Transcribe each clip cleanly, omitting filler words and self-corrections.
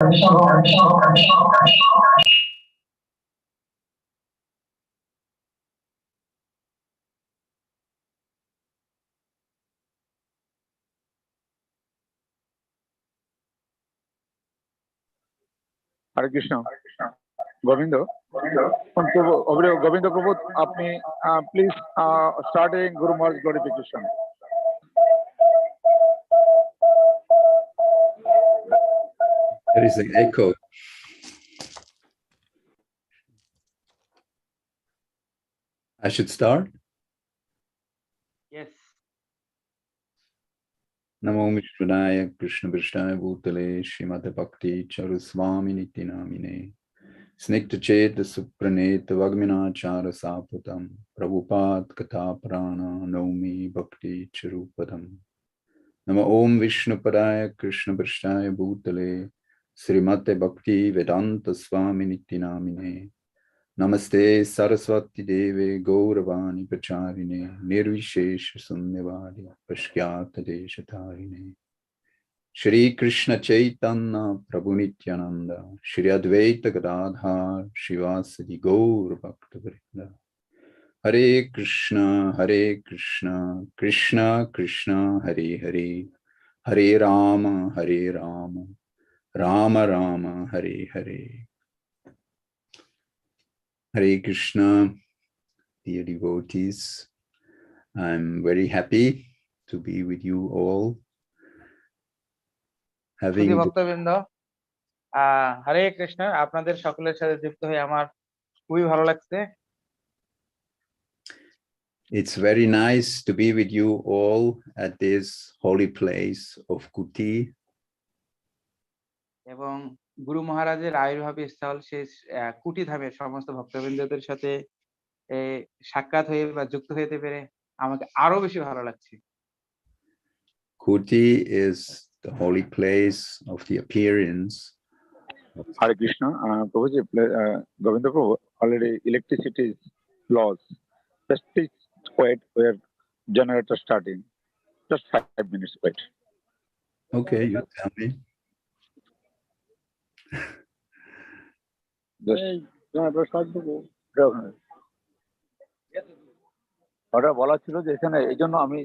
हरे कृष्ण गोविंद गोविंद प्रभु आपने please starting Guru Maharaj glorification There is an echo. I should start? Yes. Namo Vishwanaya Krishna Vishnaya Bhutale Srimate Bhakti Charaswami Niti Namine Snigdha Cheta Supraneta Vagminachara Saputam Prabhupada Katha Prana Naumi Bhakti Charupadam Namo Om Vishnupadaya Krishna Vishnaya Bhutale Srimate Bhakti Vedanta Swami Niti Namine Namaste Saraswati Deve Gauravani Pacharine Nirvishesha Sunyavadi Pashkyata Deshatarine Shri Krishna Chaitanya Prabhu Nityananda Shri Advaita Gadadhar Shivasadi Gaur Bhakta Vrinda Hare Krishna Krishna Krishna Hare Hare Hare Rama Rama Rama Hare Hare Hare Krishna, dear devotees. I'm very happy to be with you all. Having Hare Krishna, আপনাদের সকলের সাথে যুক্ত হয়ে আমার খুবই ভালো লাগছে। It's very nice to be with you all at this holy place of Kuti. এবং গুরু মহারাজের আবির্ভাব স্থল সেই কুটি ধামের সমস্ত ভক্তবৃন্দদের সাথে সাক্ষাৎ হয়ে বা যুক্ত হতে পেরে আমাকে আরো বেশি ভালো লাগছে। Kuti is the holy place of the appearance. Hare Krishna, Prabhuji, Govinda Prabhu, already electricity is lost. Just please wait where generator starting. Just 5 minutes wait. Okay, you tell me. ওটা বলা ছিল যে এখানে এই জন্য আমি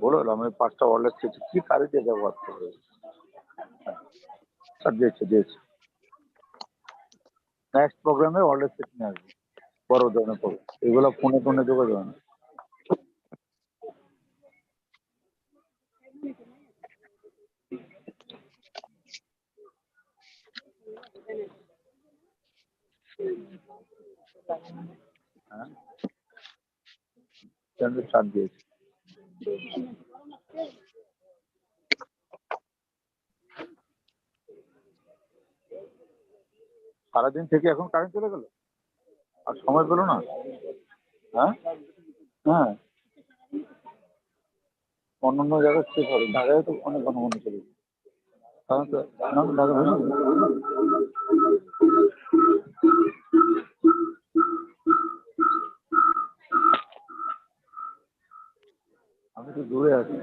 বললাম আমি 5টা ওয়ারলেস সেট কি কারে দিয়ে ব্যবহার করব সব দিয়েছে নেক্সট প্রোগ্রামে ওয়ারলেস সেট নিয়ে আসবো বড় ধরনের করব এগুলো ফোনে যোগাযোগ হয় না স্টার্ট দিয়েছে সারাদিন থেকে এখন কারেন্ট চলে গেল আর সময় পেলো না হ্যাঁ অন্যান্য জায়গায় ঠিক হবে ঢাকায় তো অনেক ঘন চলে গেছে আমি তো দূরে আছি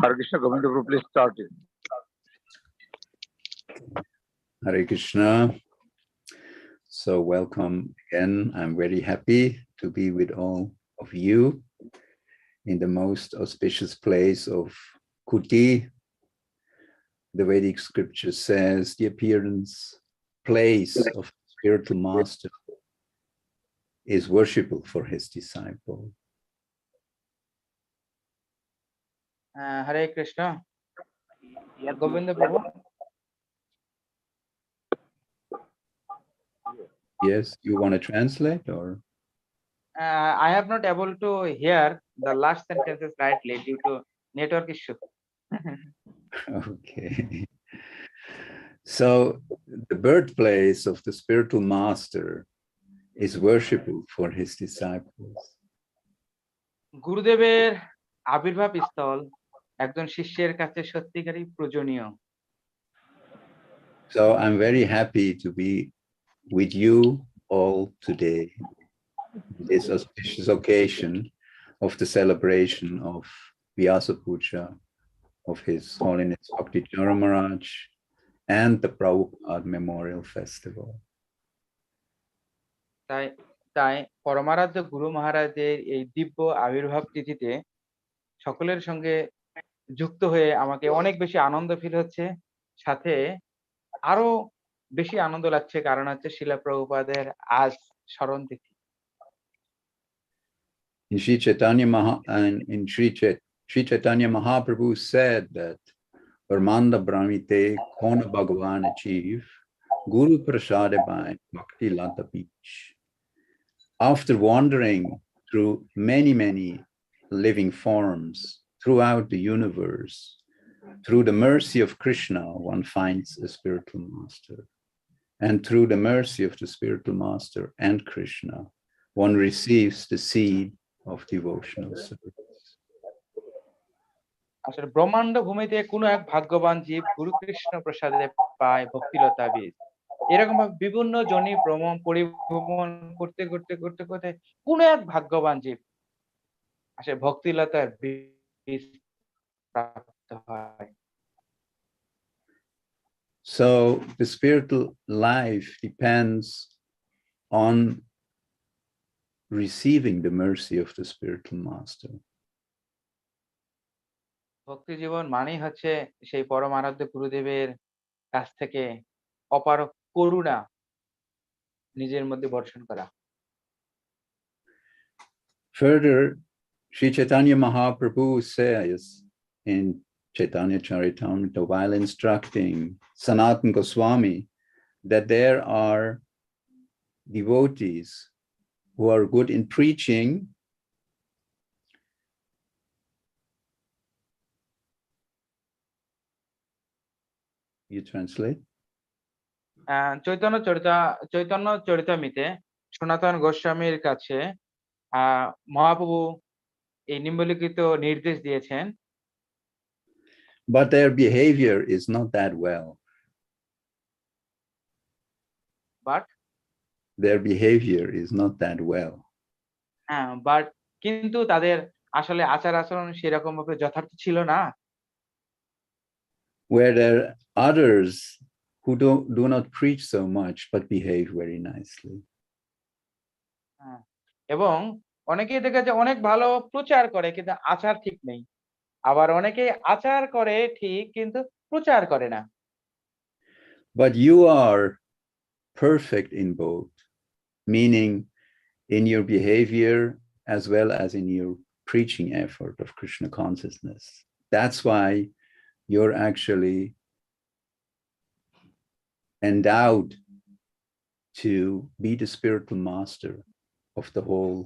Hare Krishna, Govinda Prabhu, please start it. Hare Krishna. So welcome again. I'm very happy to be with all of you in the most auspicious place of Kuti. The Vedic scripture says the appearance place of spiritual master is worshipful for his disciple. Hare Krishna. Govinda Prabhu, Yes, you want to translate or? I have not able to hear the last sentences rightly due to network issue. Okay. So the birthplace of the spiritual master is worshipful for his disciples. গুরুদেবের আবির্ভাব স্থল একজন শিষ্যের কাছে সত্যিকারই পূজনীয়। So I'm very happy to be with you all today, this auspicious occasion of the celebration of Vyasa Puja of His Holiness Bhakti Jnana Maharaj and the Prabhupada Memorial Festival. তাই তাই পরমারাধ্য গুরু মহারাজের এই দিব্য আবির্ভাব তিথিতে সকলের সঙ্গে যুক্ত হয়ে আমাকে অনেক বেশি আনন্দ ফিল হচ্ছে, সাথে আরো বেশি আনন্দ লাগছে কারণ হচ্ছে শিলা প্রভুপাদের আজ স্মরণ তিথি। In Sri Chaitanya, Sri Chaitanya Mahaprabhu said that Brahmanda Brahmite Kona Bhagavan achieve Guru Prasade by Bhakti Lata Beach. After wandering through many living forms throughout the universe, through the mercy of Krishna, one finds a spiritual master. And through the mercy of the spiritual master and Krishna, one receives the seed of devotional service. আসলে ব্রহ্মাণ্ড ভূমিতে কোনো এক ভাগ্যবান জীব গুরু কৃষ্ণ প্রসাদে পায় ভক্তিলতা বীজ। এরকম ভাবে বিভিন্ন জনি পরিভ্রমণ করতে করতে করতে করতে কোনো এক ভাগ্যবান জীব আসলে ভক্তিলতার বীজ প্রাপ্ত হয়। So the spiritual life depends on receiving the mercy of the spiritual master. ভক্তি জীবন মানেই হচ্ছে সেই পরম আরাধ্য গুরুদেবের কাছ থেকে অপার করুণা নিজের মধ্যে বর্ষণ করা। Further, Sri Chaitanya Mahaprabhu says in Chaitanya Charitamrita while instructing Sanatana Goswami that there are devotees who are good in preaching you translate Chaitanya চরিতামিতে সনাতন গোস্বামীর কাছে মহাপ্রভু এই নিম্নলিখিত নির্দেশ দিয়েছেন, but their behavior is not that well. But their behavior is not that well. But কিন্তু তাদের আসলে আচার আচরণ সেরকম ভাবে যথার্থ ছিল না। Where there are others who do not preach so much but behave very nicely. এবং অনেকেই দেখা যায় অনেক ভালো প্রচার করে কিন্তু আচার ঠিক নেই, আবার অনেকে আচার করে ঠিক কিন্তু প্রচার করে না। But you are perfect in both, meaning in your behavior as well as in your preaching effort of Krishna consciousness. That's why you're actually endowed to be the spiritual master of the whole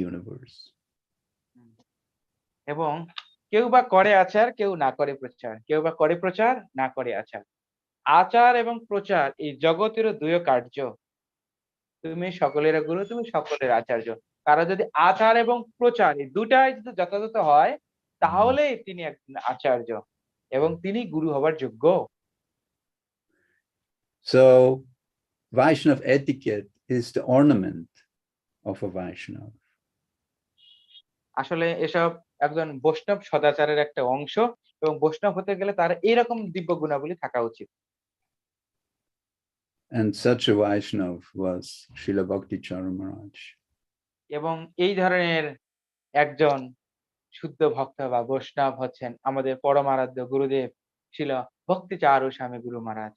universe. এবং কেউ বা করে আচার, কেউ না করে প্রচার, কেউ বা করে প্রচার, না করে আচার। আচার এবং প্রচার এই জগতের দুই কার্য। তুমি সকলের গুরু, তুমি সকলের আচার্য। কারণ যদি আচার এবং প্রচার এই দুটাই যদি যথাযথ হয় তাহলে তিনি একজন আচার্য এবং তিনি গুরু হবার যোগ্য। So Vaishnav etiquette is the ornament of a Vaishnava. আসলে এসব একজন বৈষ্ণব সদাচারের একটা অংশ এবং বৈষ্ণব হতে গেলে তার এরকম দিব্য গুণাবলী থাকা উচিত। And such a Vaishnav was Srila Bhakti Jnana Maharaj. এবং এই ধরনের একজন শুদ্ধ ভক্ত বা বৈষ্ণব হচ্ছেন আমাদের পরম আরাধ্য গুরুদেব শ্রীল ভক্তি চারু স্বামী গুরু মহারাজ।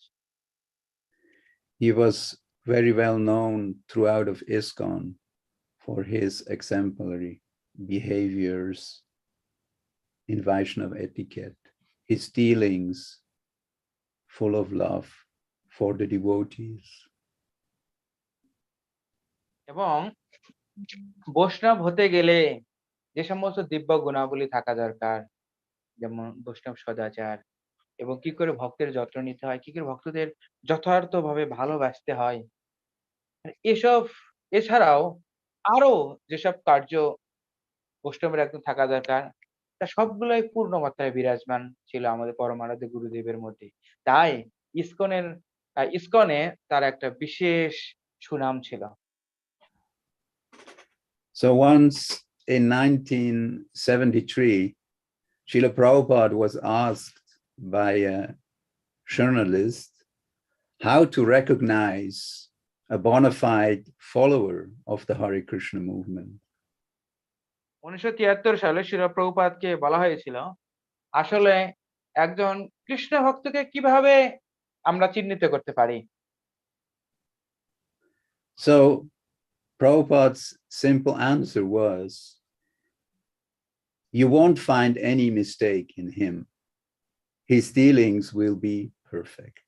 He was very well known throughout of ISKCON for his exemplary behaviors in Vaishnava etiquette, his dealings full of love for the devotees. এবং বৈষ্ণব হতে গেলে যে সমস্ত দিব্য গুণাবলী থাকা দরকার, যেমন বৈষ্ণব সদাচার এবং কি করে ভক্তের যত্ন নিতে হয়, কি করে ভক্তদের যথার্থভাবে ভালোবাসতে হয়, এসব এছাড়াও আরো যেসব কার্য বৈষ্ণবের একদম থাকা দরকার, তা সবগুলোই পূর্ণ মাত্রায় বিরাজমান ছিল আমাদের পরমারাধ্য গুরুদেবের মধ্যে। তাই ইসকনে তার একটা বিশেষ সুনাম ছিল। So once in 1973, Srila Prabhupada was asked by a journalist how to recognize a bona fide follower of the Hare Krishna movement. 1973 সালে শিলা প্রভুপাদকে বলা হয়েছিল আসলে একজন কৃষ্ণ ভক্তকে কিভাবে আমরা চিহ্নিত করতে পারি। So Prabhupada's simple answer was, you won't find any mistake in him. His dealings will be perfect.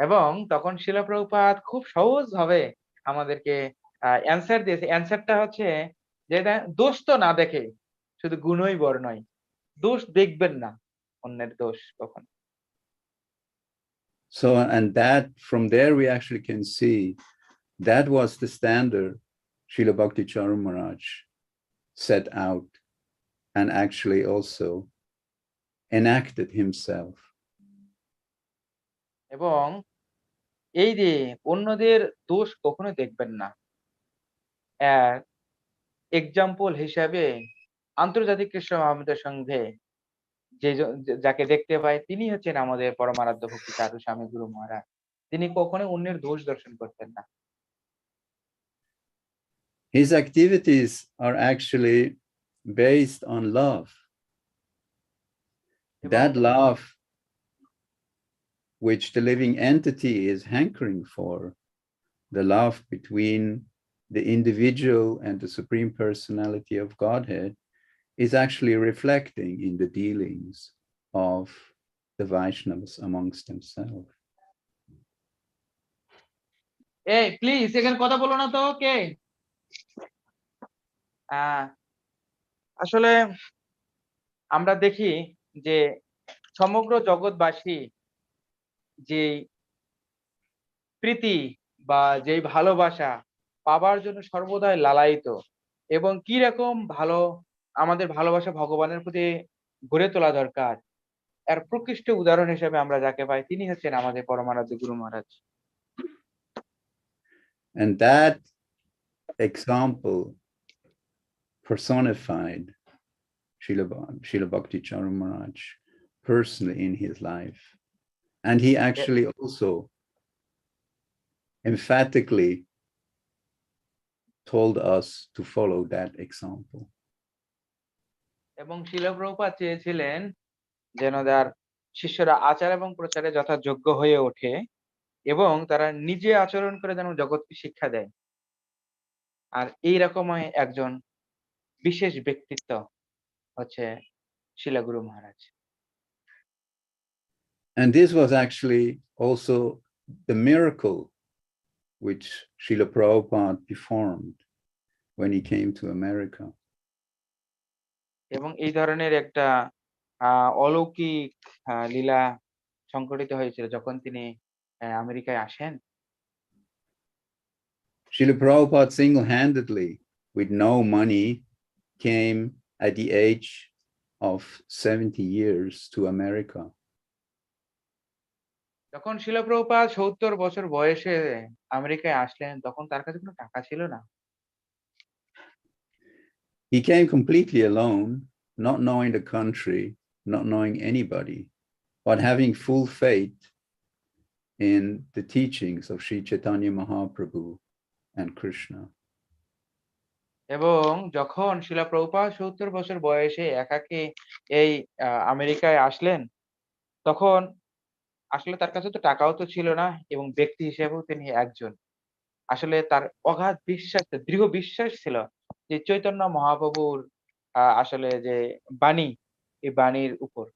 এবং তখন শিলা প্রভুপাদ খুব সহজ ভাবে আমাদেরকে অ্যান্সার দিয়েছে। অ্যান্সারটা হচ্ছে যে দোষ তো না দেখে শুধু গুণই বর্ণয়, দোষ দেখবেন না, অন্যের দোষ কখন। So, and that from there we actually can see that was the standard Srila Bhakti Charu Maharaj set out and actually also enacted himself. এবং এই যে অন্যদের দোষ কখনো দেখবেন না, এক্সাম্পল হিসাবে আন্তর্জাতিক কৃষ্ণ মহামিত সংঘে যাকে দেখতে পাই তিনি হচ্ছেন আমাদের পরমারাধ্য ভক্তি চারু স্বামী গুরু মহারাজ। তিনি কখনো অন্যের দোষ দর্শন করতেন না। His activities are actually based on love. That love which the living entity is hankering for, the love between the individual and the Supreme Personality of Godhead, is actually reflecting in the dealings of the Vaishnavas amongst themselves. এই please এখানে কথা বলো না তো কে। আসলে আমরা দেখি যে সমগ্র জগৎবাসী যে প্রীতি বা যে ভালোবাসা পাবার জন্য সর্বদাই লালায়িত, এবং কি রকম ভালো আমাদের ভালোবাসা ভগবানের প্রতি গড়ে তোলা দরকার, এর প্রকৃষ্ট উদাহরণ হিসেবে আমরা যাকে পাই তিনি হচ্ছেন আমাদের পরমারাধ্য গুরু মহারাজ। And that example personified Srila Bhakti Charu Maharaj personally in his life. And he actually also emphatically told us to follow that example. এবং শিলা প্রভুপাদ চেয়েছিলেন যেন তার শিষ্যরা আচার এবং প্রচারে যথাযোগ্য হয়ে ওঠে এবং তারা নিজে আচরণ করে যেন জগৎকে শিক্ষা দেয়। আর এইরকমই একজন বিশেষ ব্যক্তিত্ব হচ্ছে শিলা গুরু মহারাজ। And this was actually also the miracle which Srila Prabhupada performed when he came to America. এবং এই ধরনের একটা অলৌকিক লীলা সংঘটিত হয়েছিল যখন তিনি আমেরিকায় আসেন। Srila Prabhupada single-handedly, with no money, came at the age of 70 years to America. যখন শিলা প্রভুপাদ 70 বছর বয়সে আমেরিকায় আসলেন তখন তার কাছে কোনো টাকা ছিল না। He came completely alone, not knowing the country, not knowing anybody, but having full faith in the teachings of Sri Chaitanya Mahaprabhu and Krishna. এবং যখন শিলা প্রভুপাদ 70 বছর বয়সে একাকী এই আমেরিকায় আসলেন তখন আসলে তার কাছে তো টাকাও তো ছিল না এবং ব্যক্তি হিসেবেও তিনি একজন। আসলে তার অগাধ বিশ্বাস, দৃঢ় বিশ্বাস ছিল যে চৈতন্য মহাপ্রভুর আসলে যে বাণী, এই বাণীর উপর।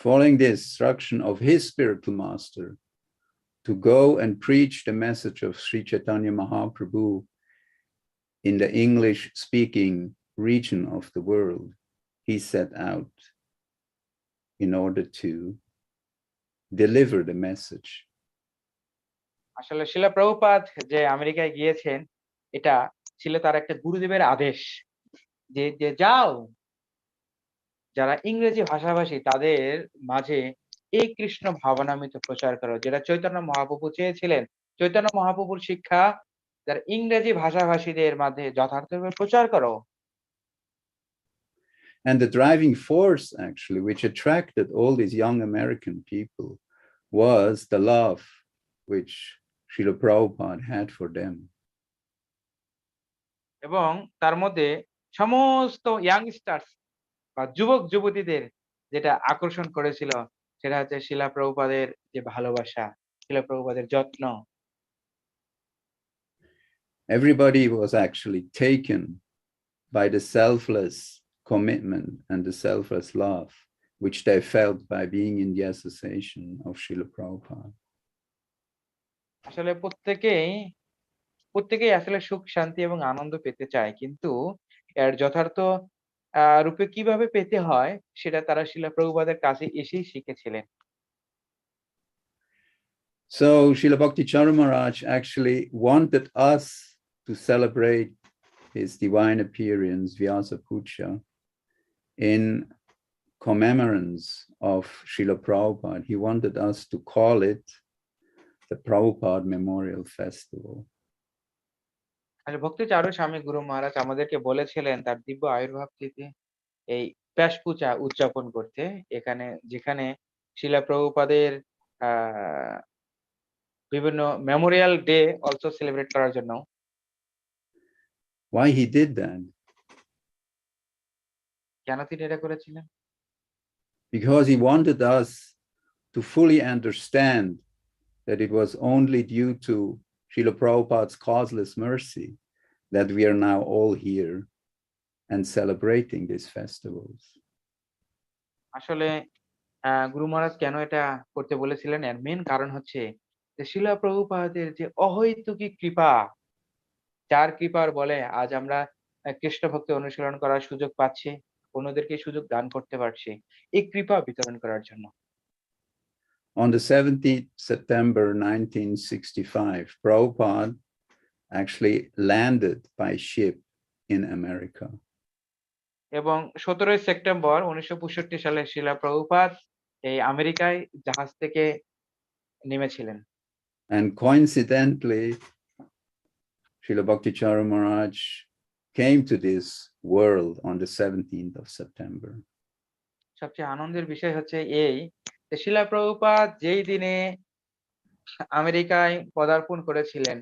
Following the instruction of his spiritual master to go and preach the message of Sri Chaitanya Mahaprabhu in the English-speaking region of the world, he set out in order to deliver the message. আসলে শিলা প্রভুপাদ যে আমেরিকায় গিয়েছেন, এটা ছিল তার একটা গুরুদেবের আদেশ যে যাও, যারা ইংরেজি ভাষাভাষী তাদের মাঝে এই কৃষ্ণ ভাবনামৃত প্রচার করো, যেটা চৈতন্য মহাপ্রভু চেয়েছিলেন। চৈতন্য মহাপ্রভুর শিক্ষা যারা ইংরেজি ভাষাভাষীদের মাঝে যথার্থভাবে প্রচার করো। And the driving force, actually, which attracted all these young American people was the love which Srila Prabhupada had for them. এবং তার মধ্যে সমস্ত ইয়াংস্টার্স বা যুবক যুবতীদের যেটা আকর্ষণ করেছিল, সেটা হচ্ছে শিলা প্রভুপাদের যে ভালোবাসা, শিলা প্রভুপাদের যত্ন। Everybody was actually taken by the selfless commitment and the selfless love which they felt by being in the association of Srila Prabhupada. আসলে প্রত্যেকেই আসলে সুখ শান্তি এবং আনন্দ পেতে চায়, কিন্তু এর যথার্থ রূপে কিভাবে পেতে হয় সেটা তারা শিলা প্রভুপাদের কাছে এসেই শিখেছিলেন। So Srila Bhakti Charu Maharaj actually wanted us to celebrate his divine appearance, Vyasa Puja, in commemorance of Srila Prabhupada. He wanted us to call it the Prabhupada Memorial Festival. ভক্তি চারু স্বামী গুরু মহারাজ আমাদেরকে বলেছিলেন তার দিব্য আবির্ভাব তিথি এই ব্যাস পূজা উদযাপন করতে, এখানে যেখানে শিলা প্রভুপাদের বিভিন্ন মেমোরিয়াল ডে অলসো সেলিব্রেট করার জন্য। Why he did that? কেন তিনি এটা করেছিলেন? Because he wanted us to fully understand that it was only due to Srila Prabhupada's causeless mercy that we are now all here and celebrating these festivals. আসলে গুরু মহারাজ কেন এটা করতে বলেছিলেন, এর মেন কারণ হচ্ছে যে শিলা প্রভুপাদের যে অহৈতুকী কৃপা, যার কৃপার বলে আজ আমরা কৃষ্ণ ভক্তি অনুশীলন করার সুযোগ পাচ্ছি, অন্যদেরকে সুযোগ দান করতে পারছি, এই কৃপা বিতরণ করার জন্য। On the 17th September 1965, Prabhupada actually landed by ship in America. এবং 17 সেপ্টেম্বর 1965 সালে শিলা প্রভুপাদ এই আমেরিকায় জাহাজ থেকে নেমেছিলেন। And coincidentally, Srila Bhakti Charu Maharaj came to this world on the 17th of September. সবচেয়ে আনন্দের বিষয় হচ্ছে এই যে শিলা প্রভুপাদ যেই দিনে আমেরিকায় পদার্পণ করেছিলেন,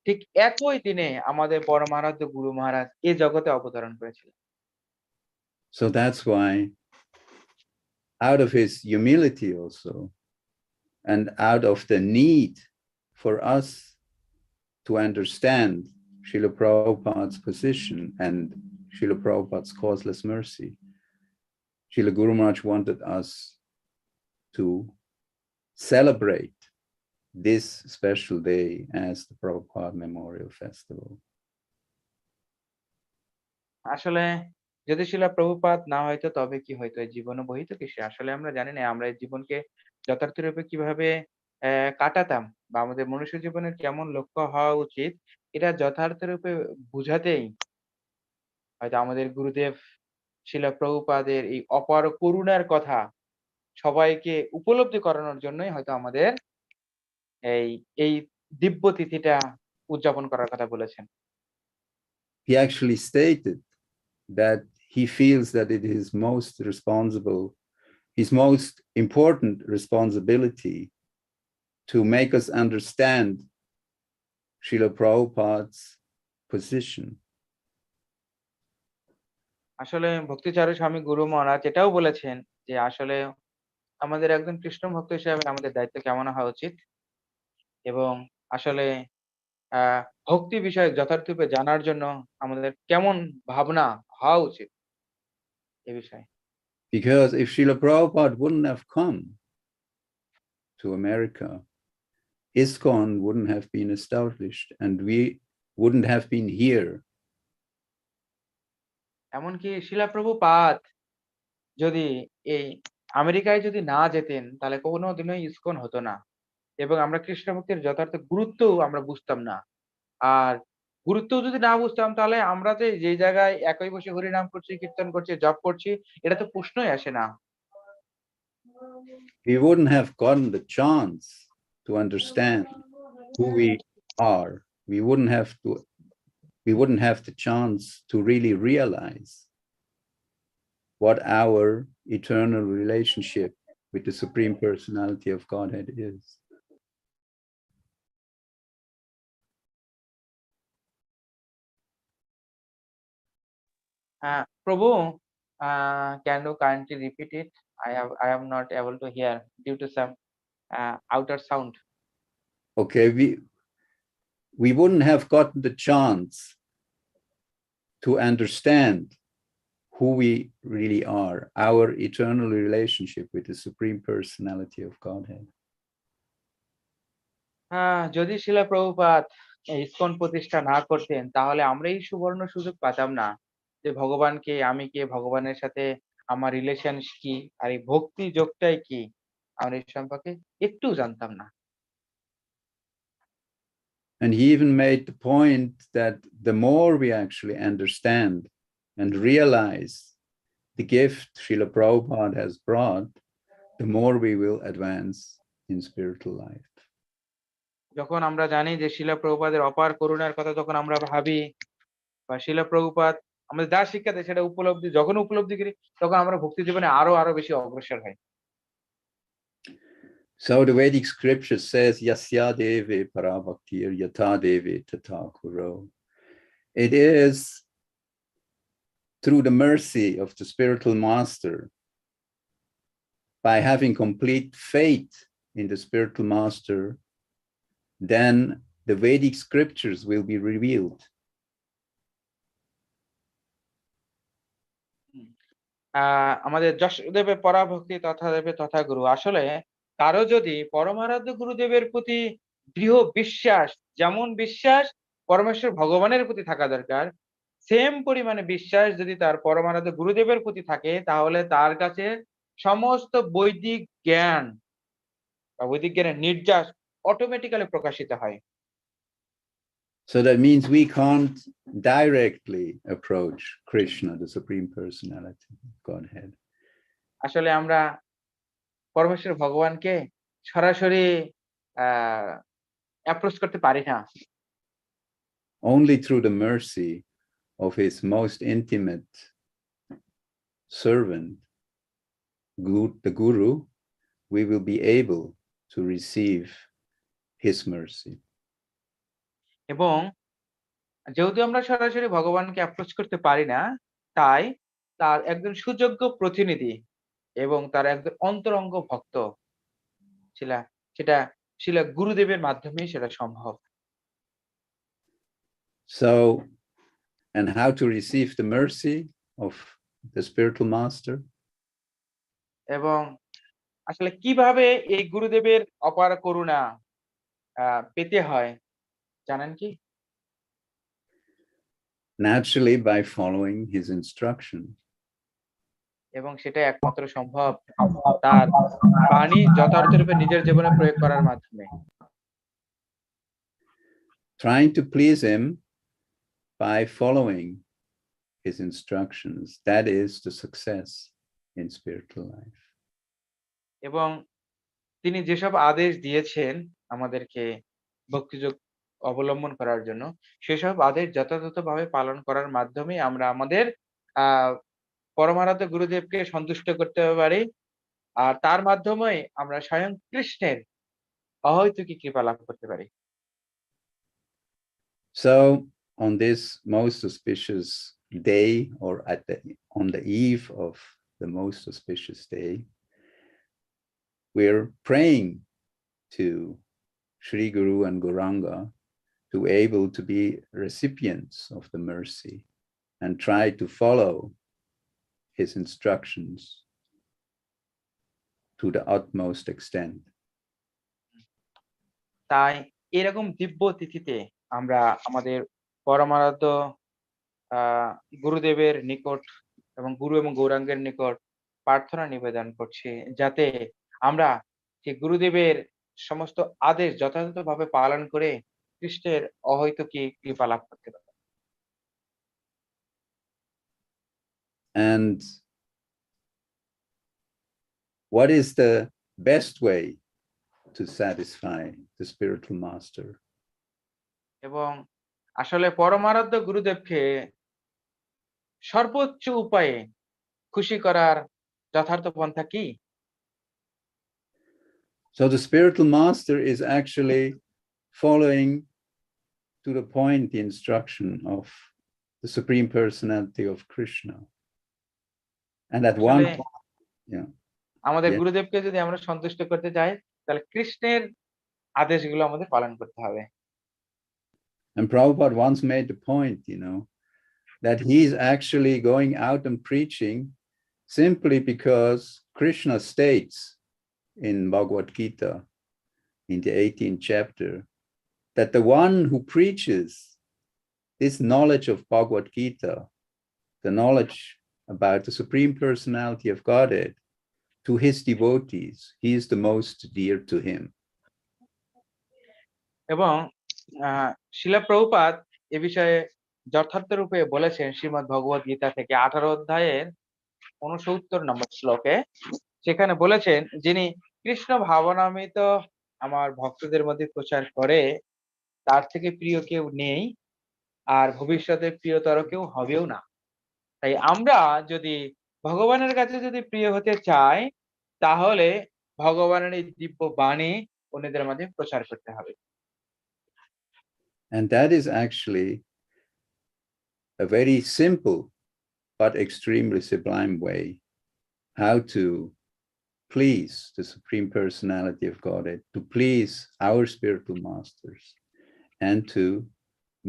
ঠিক একই দিনে আমাদের পরমারাধ্য গুরু মহারাজ এই জগতে অবতরণ করেছিলেন। So that's why, out of his humility also, and out of the need for us to understand Srila Prabhupada's position and Srila Prabhupada's causeless mercy, Srila Guru Maharaj wanted us to celebrate this special day as the Prabhupada Memorial Festival. আসলে যদি শিলা প্রভুপাদ না হয়তো তবে কি হয়তো, এই জীবন বহিত কিসে? আসলে আমরা জানি না আমরা এই জীবনকে যথার্থরূপে কিভাবে কাটাতাম বা আমাদের মনুষ্য জীবনের কেমন লক্ষ্য হওয়া উচিত, এটা যথার্থরূপে বুঝাতেই হয়তো আমাদের গুরুদেব শিলা প্রভুপাদের এই অপার করুণার কথা সবাইকে উপলব্ধি করানোর জন্যই হয়তো আমাদের এই দিব্য তিথিটা উদযাপন করার কথা বলেছেন। He actually stated that he feels that it is his most important responsibility to make us understand Srila Prabhupada's position. আসলে ভক্তিচারু স্বামী গুরু মহারাজ এটাও বলেছেন যে আসলে আমাদের একজন কৃষ্ণ ভক্ত হিসেবে আমাদের দায়িত্ব কেমন হওয়া উচিত, এবং আসলে ভক্তি বিষয়ক যথার্থরূপে জানার জন্য আমাদের কেমন ভাবনা হওয়া উচিত এ বিষয়ে। Because if Srila Prabhupada wouldn't have come to America, ISKCON wouldn't have been established and we wouldn't have been here. এমনকি শিলা প্রভুপাদ যদি এই আমেরিকায় যদি না যেতেন তাহলে কোনো দিনই ইসকন হতো না এবং আমরা কৃষ্ণ ভক্তির যথার্থ গুরুত্ব আমরা বুঝতাম না। আর গুরুত্ব যদি না বুঝতাম তাহলে আমরা যে জায়গায় একই বসে হরিনাম করছি, কীর্তন করছি, জপ করছি, এটা তো প্রশ্নই আসে না। We wouldn't have gotten the chance to understand who we are. We wouldn't have the chance to really realize what our eternal relationship with the Supreme Personality of Godhead is. Prabhu, can you kindly repeat it? I am not able to hear due to some outer sound. Okay, we wouldn't have gotten the chance to understand who we really are, our eternal relationship with the Supreme Personality of Godhead. যদি শিলা Prabhupada ISKCON প্রতিষ্ঠা না করতেন তাহলে আমরা এই সুবর্ণ সুযোগ পাতাম না যে ভগবানকে আমি কে, ভগবানের সাথে আমার রিলেশন কি, আর এই ভক্তি যোগটাই কি, আমরা এই সম্পর্কে একটু জানতাম না। And he even made the point that the more we actually understand and realize the gift Srila Prabhupada has brought, the more we will advance in spiritual life. যখন আমরা জানি যে শিলা প্রভুপাদের অপার করুণার কথা যখন আমরা ভাবি বা শিলা প্রভুপাদ আমাদের যা শিক্ষা দেয় সেটা যখন উপলব্ধি করি তখন আমরা ভক্তি জীবনে আরো বেশি অগ্রসর হই। So the Vedic scripture says, Yasya deve parabhaktir yatha deve tata kuro. It is through the mercy of the spiritual master, by having complete faith in the spiritual master, then the Vedic scriptures will be revealed. আমাদের যশদেবের পরাভক্তি তথা দেবে তথা গুরু, আসলে কারো যদি পরমারাধ্য গুরুদেবের প্রতি দৃঢ় বিশ্বাস, যেমন বিশ্বাস পরমেশ্বর ভগবানের প্রতি থাকা দরকার, সেম পরিমাণে বিশ্বাস যদি তার পরমারাধ্য গুরুদেবের প্রতি থাকে তাহলে তার কাছে সমস্ত বৈদিক জ্ঞান বা বৈদিক জ্ঞানের নির্যাস অটোমেটিক্যালি প্রকাশিত হয়। So that means we can't directly approach Krishna, the Supreme Personality of Godhead. আসলে আমরা পরমেশ্বর ভগবানকে সরাসরি অ্যাপ্রোচ করতে পারি না। Only through the mercy of his most intimate servant, the Guru, we will be able to receive his mercy. এবং যেহেতু আমরা সরাসরি ভগবানকে অ্যাপ্রোচ করতে পারি না, তাই তার একজন সুযোগ্য প্রতিনিধি এবং তার একজন অন্তরঙ্গ ভক্ত সেটা শিলা গুরুদেবের মাধ্যমেই সেটা সম্ভব। So, and how to receive the mercy of the spiritual master? এবং আসলে কিভাবে এই গুরুদেবের অপার করুণা পেতে হয় জানেন কি? Naturally, by following his instructions. এবং সেটা একমাত্র সম্ভব তার বাণী যথার্থরূপে নিজের জীবনে প্রয়োগ করার মাধ্যমে। Trying to please him by following his instructions, that is the success in spiritual life. এবং তিনি যেসব আদেশ দিয়েছেন আমাদেরকে ভক্তিযোগ অবলম্বন করার জন্য, সেসব আদেশ যথাযথভাবে পালন করার মাধ্যমে আমরা আমাদের পরমারাধ্য গুরুদেবকে সন্তুষ্ট করতে পারি, আর তার মাধ্যমে আমরা স্বয়ং কৃষ্ণের অহৈতুকী কৃপা লাভ করতে পারি। So on this most auspicious day, or on the eve of the most auspicious day, we're praying to Sri Guru and Gauranga to be able to be recipients of the mercy and try to follow his instructions to the utmost extent. তাই এরকম দিব্য তিথিতে আমরা আমাদের পরমারাধ্য গুরুদেবের নিকট এবং গুরু এবং গৌরাঙ্গের নিকট প্রার্থনা নিবেদন করছি, যাতে আমরা যে গুরুদেবের সমস্ত আদেশ যথাযথভাবে পালন করে কৃষ্ণের অহৈতুকী কৃপা লাভ করতে পারি। And what is the best way to satisfy the spiritual master? এবং আসলে পরমারাধ্য গুরুদেবকে সর্বোচ্চ উপায়ে খুশি করার যথার্থ পন্থা কি? So the spiritual master is actually following to the point the instruction of the Supreme Personality of Krishna. And at one আসলে point, yeah. আমাদের Yeah. গুরুদেবকে যদি আমরা সন্তুষ্ট করতে চাই, তাহলে কৃষ্ণের আদেশগুলো আমাদের পালন করতে হবে। And Prabhupada once made the point, that he's actually going out and preaching simply because Krishna states in Bhagavad Gita, in the 18th chapter, that the one who preaches this knowledge of Bhagavad Gita, the knowledge about the Supreme Personality of Godhead, to his devotees, he is the most dear to him. এবং শিলা প্রভুপাদ এ বিষয়ে যথার্থ রূপে বলেছেন শ্রীমদ্ ভগবদ গীতা থেকে 18 অধ্যায়ের 69 নম্বর শ্লোকে। সেখানে বলেছেন, যিনি কৃষ্ণ ভাবনামৃত আমার ভক্তদের মধ্যে প্রচার করে, তার থেকে প্রিয় কেউ নেই, আর ভবিষ্যতে প্রিয়তর কেউ হবেও না। তাই আমরা যদি ভগবানের কাছে যদি প্রিয় হতে চাই, তাহলে ভগবানের এই দিব্য বাণী অন্যদের মাঝে প্রচার করতে হবে। And that is actually a very simple but extremely sublime way how to please the Supreme Personality of Godhead, to please our spiritual masters, and to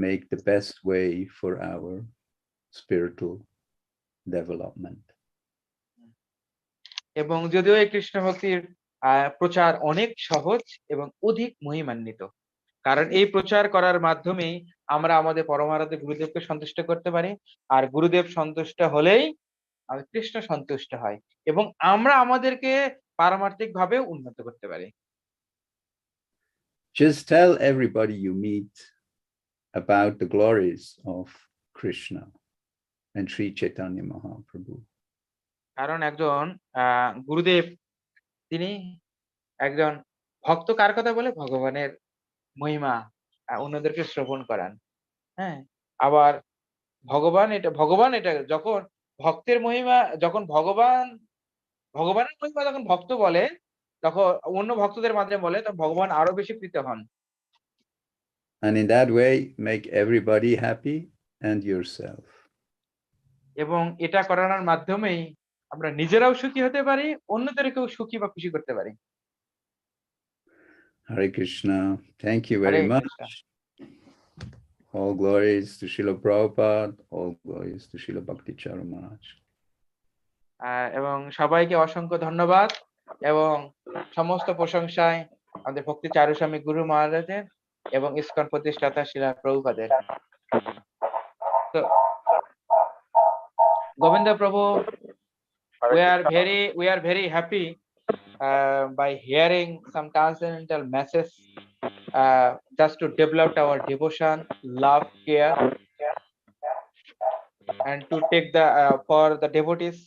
make the best way for our spiritual development. এবং যদিও এই কৃষ্ণ ভক্তির প্রচার অনেক সহজ এবং অধিক মহিমান্বিত, কারণ এই প্রচার করার মাধ্যমেই আমরা আমাদের পরমারাধ্য গুরুদেবকে সন্তুষ্ট করতে পারি, আর গুরুদেব সন্তুষ্ট হলেই কৃষ্ণ সন্তুষ্ট হয়, এবং আমরা আমাদেরকে পারমার্থিক ভাবে উন্নত করতে পারি। Just tell everybody you meet about the glories of Krishna and Sri Chaitanya Mahaprabhu. কারণ একজন গুরুদেব, তিনি একজন ভক্ত কার কথা বলে? ভগবানের মহিমা অন্যদেরকে শ্রবণ করান। হ্যাঁ, আবার ভগবান এটা যখন ভক্তের মহিমা, যখন ভগবানের মহিমা যখন ভক্ত বলে, তখন অন্য ভক্তদের মাঝে বলে, তখন ভগবান আরো বেশি প্রীত হন। And in that way, make everybody happy and yourself. এবং এটা করানোর মাধ্যমেই আমরা নিজেরাও সুখী হতে পারি, অন্যদেরকেও সুখী বা খুশি করতে পারি। Hare Krishna. Thank you very Hare much. Krishna. All glories to Srila Prabhupada, all glories to Srila Bhakti-Charu Maharaj. এবং সবাইকে অসংখ্য ধন্যবাদ এবং সমস্ত প্রশংসায় আমাদের ভক্তি চারু স্বামী গুরু মহারাজের এবং ইসকন প্রতিষ্ঠাতা শ্রীলা প্রভুপাদের। তো গোবিন্দ প্রভু, we are very happy by hearing some transcendental messages just to develop our devotion, love, care, and to take the for the devotees.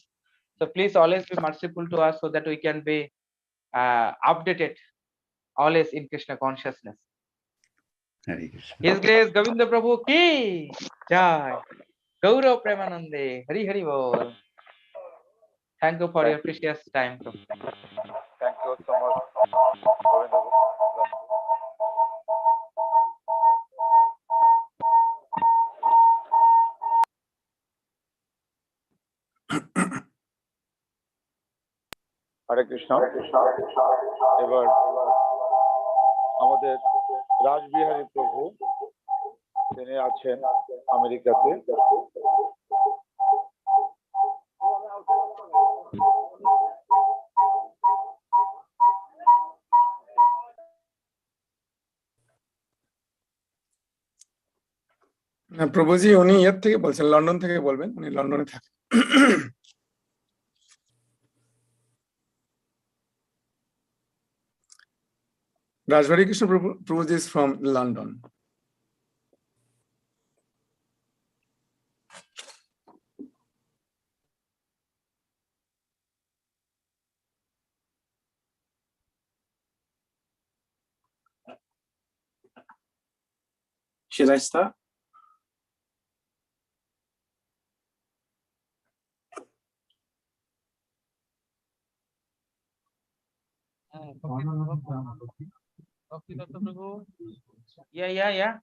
So please always be merciful to us so that we can be updated always in Krishna consciousness. Hare Krishna. His Grace Govinda Prabhu ki jai. Gaurav Premanande. Hari Hari Bol. Thank you for your precious time. Thank you so much, Govinda. হরে কৃষ্ণ। এবার আমাদের রাসবিহারী প্রভু, তিনি আছেন আমেরিকাতে। প্রভুজি উনি ইয়ের থেকে বলছেন, লন্ডন থেকে বলবেন, উনি লন্ডনে থাকেন। Rajbari Krishna Prabhuji is from London. Should I start? Yeah.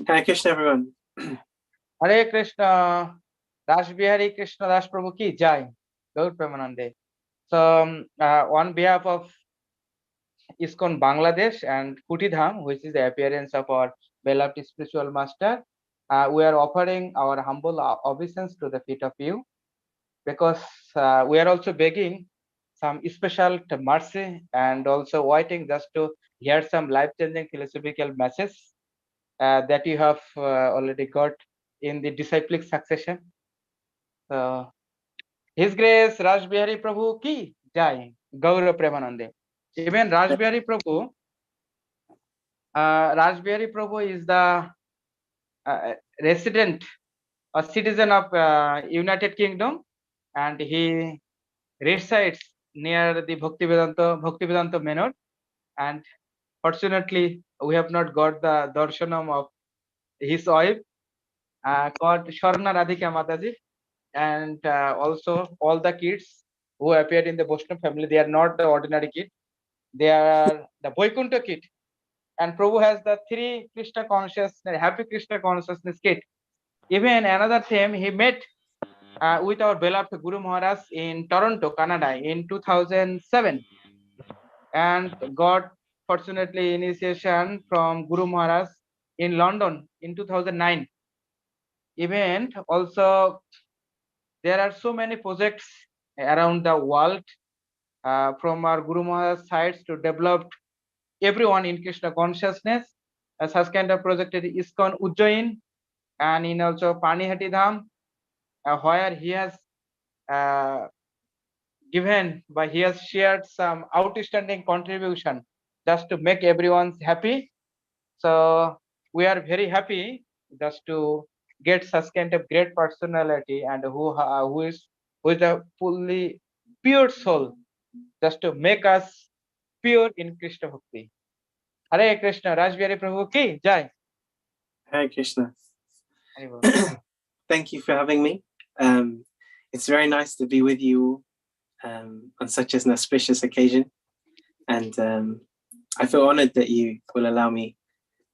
Hare Krishna, everyone. Hare Krishna. Rashbihari Krishna Das Prabhu ki jai. Gaur Premanande. So on behalf of ISKCON Bangladesh and Kutidham, which is the appearance of our beloved spiritual master, we are offering our humble obeisance to the feet of you, because we are also begging some special mercy and also waiting just to hear some life-changing philosophical message that you have already got in the disciplic succession. So, His Grace Rashbihari Prabhu ki jai. Gaura Premanande. Even Rashbihari Prabhu, is the resident or citizen of United Kingdom, and he resides near the Bhaktivedanta Manor, and fortunately we have not got the darshanam of his wife called Sharna Radhika Mataji, and also all the kids who appeared in the Vaishnava family. They are not the ordinary kid, they are the Vaikuntha kid, and Prabhu has the three Krishna consciousness, happy Krishna consciousness kid. Even another theme, he met with our beloved Guru Maharaj in Toronto, Canada in 2007, and got fortunately initiation from Guru Maharaj in London in 2009. Even also there are so many projects around the world from our Guru Maharaj sides to develop everyone in Krishna consciousness. Such kind of project is ISKCON Ujjain, and in also Panihati Dham, where he has he has shared some outstanding contribution just to make everyone happy. So we are very happy just to get such kind of great personality, and who is a fully pure soul, just to make us pure in Krishna Bhakti. Hare Krishna. Rashbihari Prabhu ki jai. Hare Krishna. Hare Bol. Thank you for having me. It's very nice to be with you on such an auspicious occasion. And I feel honored that you will allow me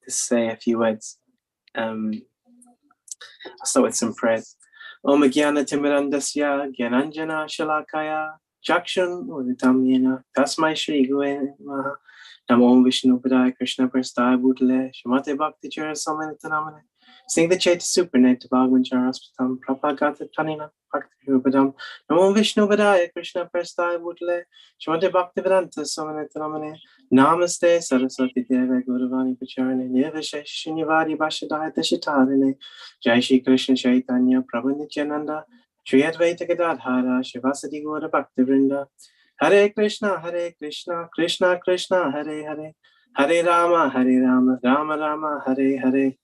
to say a few words. I'll start with some prayers. Om Jnana Timirandasya Gyananjana Shalakaya Chakshun Uditam Yena Tasmai Shri Guru Namaha Namo Vishnu Padaya Krishna Prasthaya Bhutale Shrimate Bhakti Chara Samanitanamane Sing the Chaita Supernet Bhagwan Charaspitam Prapagata Tanina Bhakti Rupadam Namo Vishnu Padaya Krishna Prasthaya Bhutale Shrimate Bhakti Vedanta Samanitanamane Namaste Saraswati Deva Guruvani Pacharane Nirvishesh Shinyavari Bhashadaya Dashitarine Jai Shri Krishna Chaitanya Prabhu Nityananda Shri Advaita Gadadhara Shivasati Gaura Bhakti Vrinda Hare Krishna Krishna Krishna Hare Hare Hare Rama Rama Rama Hare Hare.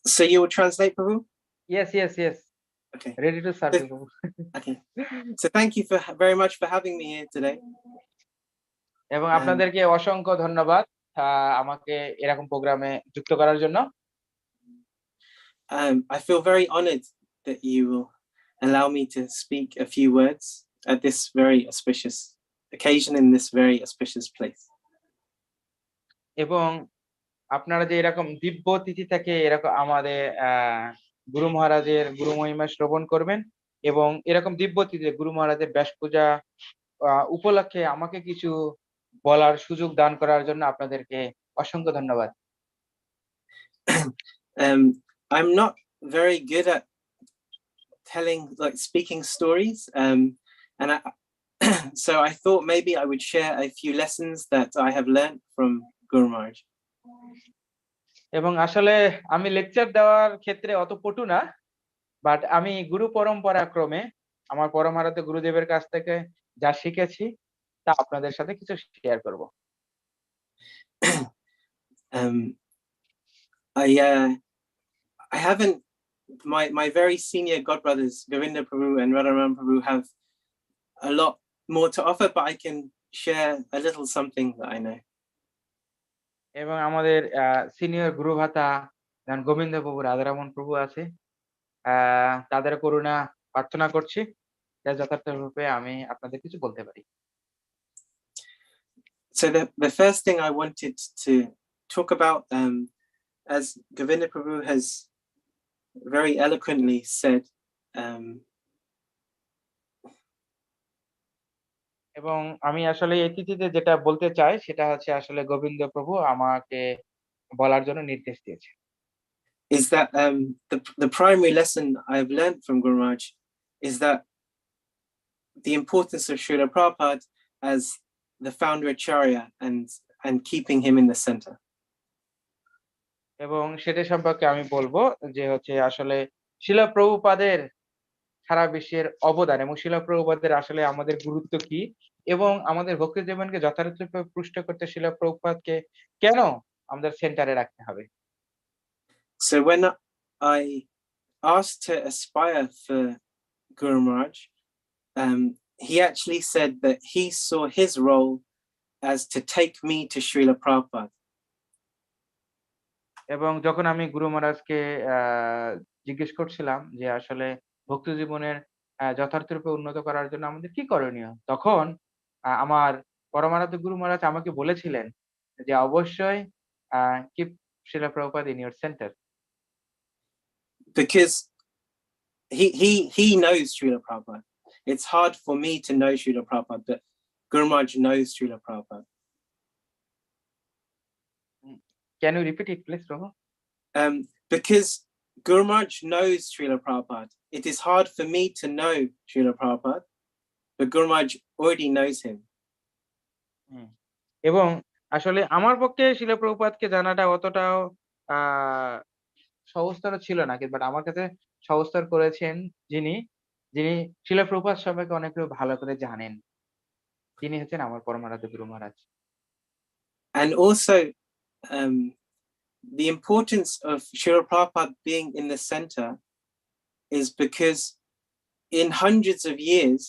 So you will translate, Prabhu? Yes. Okay. Ready to start, Prabhu. Okay. So thank you very much for having me here today. এবং আপনাদেরকে অসংখ্য ধন্যবাদ আমাকে এরকম প্রোগ্রামে যুক্ত করার জন্য। I feel very honored that you will allow me to speak a few words at this very auspicious occasion in this very auspicious place. এবং আপনারা যে এরকম দিব্য তিথি থেকে এরকম আমাদের গুরু মহারাজের গুরু মহিমা শ্রবণ করবেন, এবং এরকম দিব্য তিথিতে গুরু মহারাজের ব্যাস পূজা উপলক্ষে আমাকে কিছু বলার সুযোগ দান করার জন্য আপনাদেরকে অসংখ্য ধন্যবাদ। I'm not very good at speaking stories, and So I thought maybe I would share a few lessons that I have learned from Guru Maharaj. এবং আসলে আমি লেকচার দেওয়ার ক্ষেত্রে অত পটু না, বাট আমি গুরু পরম্পরা ক্রমে আমার পরমারাধ্য গুরুদেবের কাছ থেকে যা শিখেছি তা আপনাদের সাথে কিছু শেয়ার করব। Um, I haven't, my very senior godbrothers, Govinda Prabhu and Radharaman Prabhu, have a lot more to offer, but I can share a little something that I know. এবং আমাদের সিনিয়র গুরু ভাতা যেমন গোবিন্দ প্রভু, রাধারমন প্রভু আছে, তাদের করুণা প্রার্থনা করছি যা যথার্থ রূপে আমি আপনাদের কিছু বলতে পারি। So the first thing I wanted to talk about, as Govinda Prabhu has very eloquently said, এবং আমি আসলে এই তিথিতে যেটা বলতে চাই সেটা হচ্ছে আসলে গোবিন্দ প্রভু আমাকে বলার জন্য নির্দেশ দিয়েছে। is that the primary lesson I've learned from Guru Maharaj is that the importance of Srila Prabhupada as the founder Acharya and keeping him in the center. এবং সেটা সম্পর্কে আমি বলবো যে হচ্ছে আসলে শিলা প্রভুপাদের সারা বিশ্বের অবদান এবং শিলা প্রভুপাদের আসলে আমাদের গুরুত্ব কি এবং আমাদের ভক্তি জীবনকে যথাযথভাবে পুষ্ট করতে শিলা প্রভুপাদকে কেন আমাদের সেন্টারে রাখতে হবে। So when I asked to aspire for Guru Maharaj, he actually said that he saw his role as to take me to Srila Prabhupada. এবং যখন আমি গুরু মহারাজকে জিজ্ঞেস করছিলাম যে আসলে ভক্তি জীবনের যথার্থরূপে উন্নত করার জন্য আমাদের কি করণীয়, তখন আমার পরমারাধ্য গুরু মহারাজ আমাকে বলেছিলেন যে অবশ্যই keep Srila Prabhupada in your center. Because he knows Srila Prabhupada. It's hard for me to know Srila Prabhupada, but Guru Maharaj knows Srila Prabhupada. Can you repeat it, please, Prabhu? Because Guru Maharaj knows Srila Prabhupada. It is hard for me to know Srila Prabhupada, but Guru Maharaj already knows him. এবং আসলে আমার পক্ষে শিলা প্রভুপাদকে জানাটা অতটাও সহজতর ছিল না, কিন্তু আমার কাছে সহজতর করেছেন যিনি শিলা প্রভুপাদ সম্পর্কে অনেক ভালো করে জানেন, তিনি হচ্ছেন আমার পরমারাধ্য গুরু মহারাজ। And also the importance of Srila Prabhupada being in the center is because in hundreds of years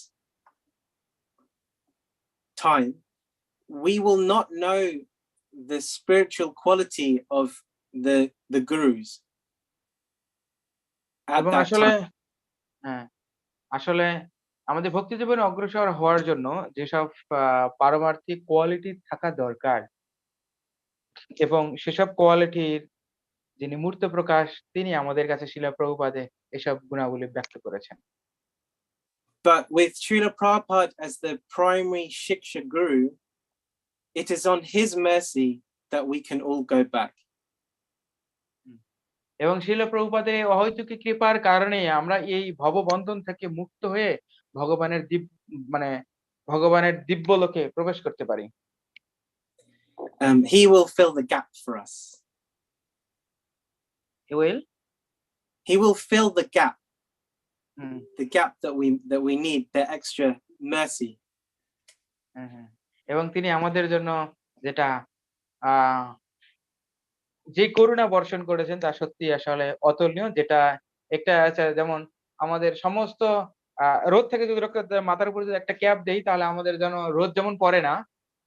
time we will not know the spiritual quality of the gurus at এবং that আসলে time. আসলে আমাদের ভক্তি জীবনে অগ্রসর হওয়ার জন্য যেসব পারমার্থিক কোয়ালিটি থাকা দরকার এবং সেসব কোয়ালিটির যিনি মূর্ত প্রকাশ তিনি আমাদের কাছে শিলা প্রভুপাদে এসব গুণাবলী ব্যক্ত করেছেন। But with Srila Prabhupada as the primary Shiksha Guru, it is on his mercy that we can all go back. এবং শিলা প্রভুপাদের অহৈতুকী কৃপার কারণে আমরা এই ভববন্ধন থেকে মুক্ত হয়ে ভগবানের দিব্যলোকে প্রবেশ করতে পারি। He will fill the gap for us. He will fill the gap. The gap that we need, the extra mercy. এবং তিনি আমাদের জন্য যেটা যে করুণা বর্ষণ করেছেন তা সত্যি আসলে অতুলনীয়, যেটা একটা যেমন আমাদের সমস্ত রোদ থেকে যদি মাথার উপর যদি একটা ক্যাপ দেই তাহলে আমাদের যেন রোদ যেমন পড়ে না,